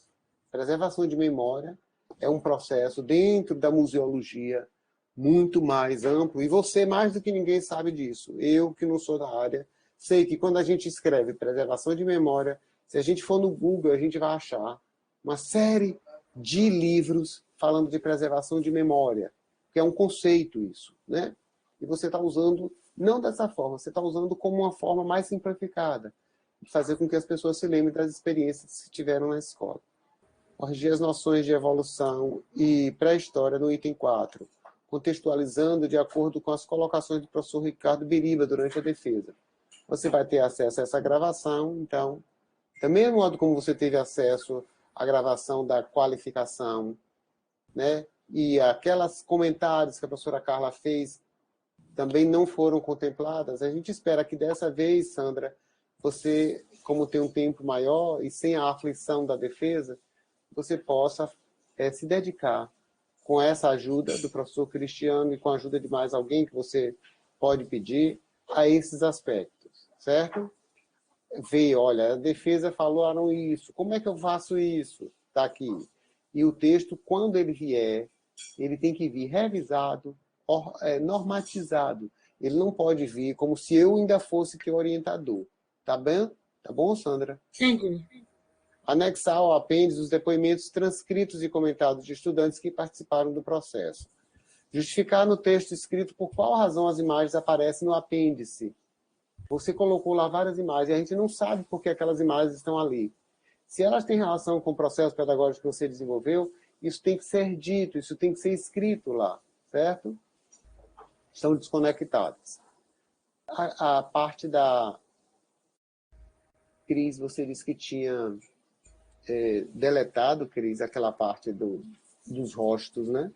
Preservação de memória é um processo dentro da museologia muito mais amplo, e você, mais do que ninguém, sabe disso. Eu, que não sou da área, sei que quando a gente escreve preservação de memória, se a gente for no Google, a gente vai achar uma série de livros falando de preservação de memória, que é um conceito isso, né? E você está usando, não dessa forma, você está usando como uma forma mais simplificada, de fazer com que as pessoas se lembrem das experiências que tiveram na escola. Corrigir as noções de evolução e pré-história no item 4, contextualizando de acordo com as colocações do professor Ricardo Biriba durante a defesa. Você vai ter acesso a essa gravação, então, da mesmo modo como você teve acesso à gravação da qualificação, né? E aquelas comentários que a professora Carla fez também não foram contempladas. A gente espera que dessa vez, Sandra, você, como tem um tempo maior e sem a aflição da defesa, você possa se dedicar com essa ajuda do professor Cristiano e com a ajuda de mais alguém que você pode pedir a esses aspectos, certo? Ver, olha, a defesa falaram isso, como é que eu faço isso? Está aqui. E o texto, quando ele vier, ele tem que vir revisado, normatizado. Ele não pode vir como se eu ainda fosse teu orientador. Tá bem? Tá bom, Sandra? Sim. Anexar ao apêndice os depoimentos transcritos e comentados de estudantes que participaram do processo. Justificar no texto escrito por qual razão as imagens aparecem no apêndice. Você colocou lá várias imagens e a gente não sabe por que aquelas imagens estão ali. Se elas têm relação com o processo pedagógico que você desenvolveu, isso tem que ser dito, isso tem que ser escrito lá, certo? Estão desconectadas. A parte da Cris, você disse que tinha deletado, Cris, aquela parte dos rostos, né?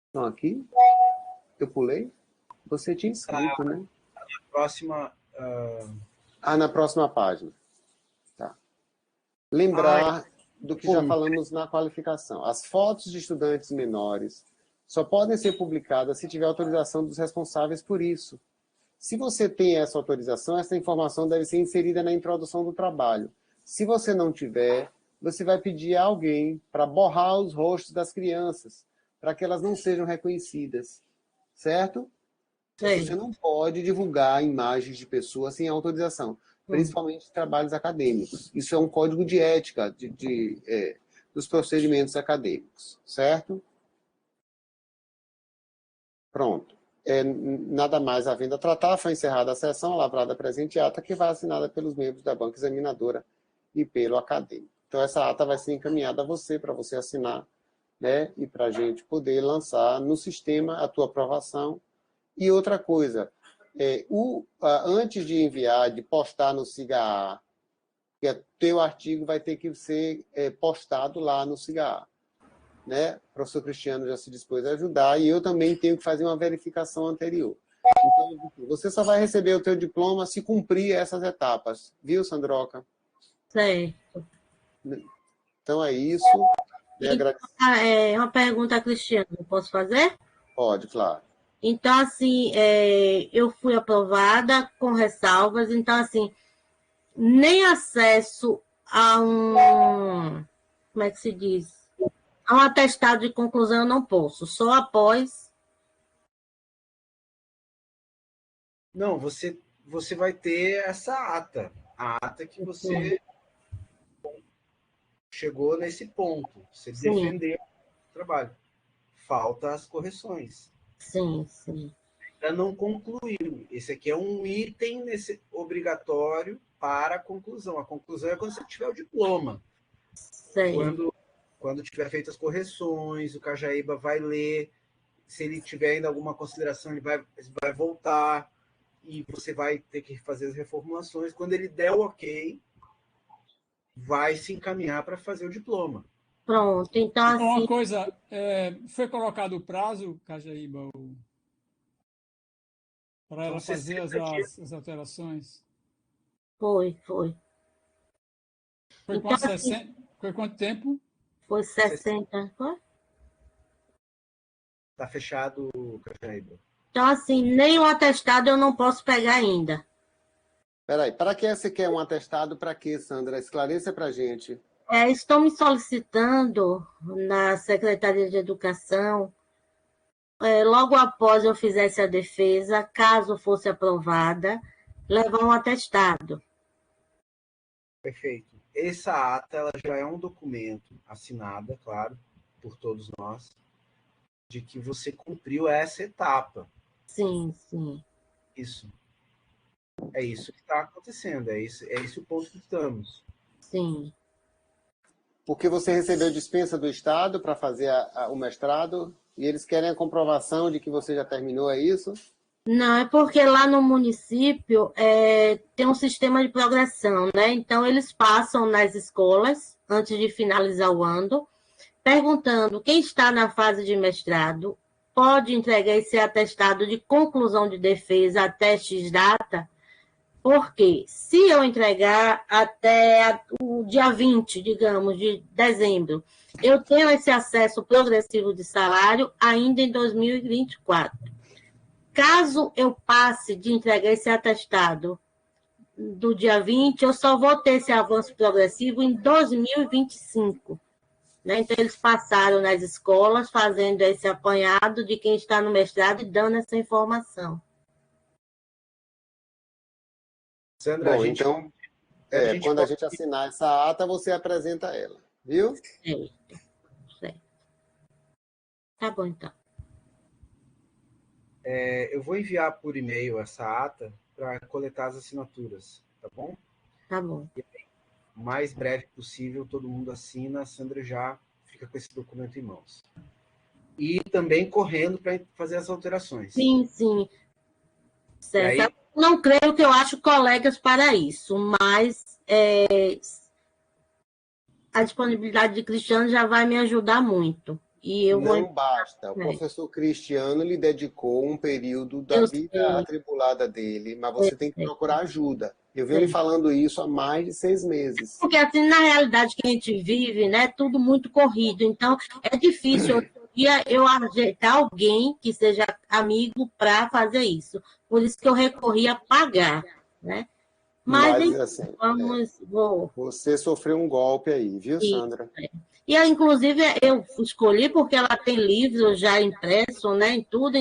Então, aqui, eu pulei. Você tinha escrito, né? Próxima... na próxima página. Tá. Lembrar do que já falamos na qualificação. As fotos de estudantes menores só podem ser publicadas se tiver autorização dos responsáveis por isso. Se você tem essa autorização, essa informação deve ser inserida na introdução do trabalho. Se você não tiver, você vai pedir a alguém para borrar os rostos das crianças, para que elas não sejam reconhecidas. Certo? Sim. Você não pode divulgar imagens de pessoas sem autorização, principalmente de trabalhos acadêmicos. Isso é um código de ética dos procedimentos acadêmicos, certo? Pronto. Nada mais havendo a tratar, foi encerrada a sessão, lavrada a presente ata, que vai assinada pelos membros da banca examinadora e pelo acadêmico. Então, essa ata vai ser encaminhada a você, para você assinar, né? E para a gente poder lançar no sistema a tua aprovação. E outra coisa, antes de enviar, de postar no SIGA-A, que teu artigo vai ter que ser postado lá no SIGA-A. né? O professor Cristiano já se dispôs a ajudar e eu também tenho que fazer uma verificação anterior. Então, você só vai receber o teu diploma se cumprir essas etapas. Viu, Sandroca? Certo. Então é isso. Então, uma pergunta, Cristiano, posso fazer? Pode, claro. Então, assim, eu fui aprovada com ressalvas, então, assim, nem acesso a como é que se diz? A um atestado de conclusão eu não posso, só após. Não, você vai ter essa ata. A ata que você chegou nesse ponto. Você defendeu o trabalho. Falta as correções. Sim, sim. Ainda não concluiu. Esse aqui é um item obrigatório para a conclusão. A conclusão é quando você tiver o diploma. Quando tiver feito as correções, o Cajaíba vai ler. Se ele tiver ainda alguma consideração, ele vai voltar e você vai ter que fazer as reformulações. Quando ele der o ok, vai se encaminhar para fazer o diploma. Pronto, então assim... Uma coisa, foi colocado o prazo, Cajaíba, para ela fazer as alterações? Foi. Foi Então, com 60? Foi quanto tempo? Foi 60, foi? Está fechado, Cajaíba. Então, assim, nem o atestado eu não posso pegar ainda. Peraí, para que você quer um atestado? Para quê, Sandra? Esclareça para a gente. Estou me solicitando na Secretaria de Educação, logo após eu fizesse a defesa, caso fosse aprovada, levar um atestado. Perfeito. Essa ata ela já é um documento assinada, claro, por todos nós, de que você cumpriu essa etapa. Sim, sim. Isso. É isso que está acontecendo, é esse o ponto que estamos. Sim. Porque você recebeu dispensa do Estado para fazer o mestrado e eles querem a comprovação de que você já terminou, é isso? Não, é porque lá no município tem um sistema de progressão, né? Então, eles passam nas escolas, antes de finalizar o ano, perguntando quem está na fase de mestrado pode entregar esse atestado de conclusão de defesa até X data, porque se eu entregar até o dia 20, digamos, de dezembro, eu tenho esse acesso progressivo de salário ainda em 2024. Caso eu passe de entregar esse atestado do dia 20, eu só vou ter esse avanço progressivo em 2025. Né? Então, eles passaram nas escolas fazendo esse apanhado de quem está no mestrado e dando essa informação. Sandra, bom, então, quando a gente assinar essa ata, você apresenta ela, viu? Certo. Tá bom, então. Eu vou enviar por e-mail essa ata para coletar as assinaturas, tá bom? Tá bom. E aí, o mais breve possível, todo mundo assina, a Sandra já fica com esse documento em mãos. E também correndo para fazer as alterações. Sim, sim. Certo. Aí, não creio que eu acho colegas para isso, mas a disponibilidade de Cristiano já vai me ajudar muito. E eu não basta. O professor Cristiano lhe dedicou um período da vida atribulada dele, mas você tem que procurar ajuda. Eu venho lhe falando isso há mais de 6 meses. Porque, assim, na realidade que a gente vive, né, tudo muito corrido. Então, é difícil outro dia eu ajeitar alguém que seja amigo para fazer isso. Por isso que eu recorri a pagar, né? Mas assim, você sofreu um golpe aí, viu, Sandra? E, inclusive, eu escolhi porque ela tem livros já impressos, né, em tudo,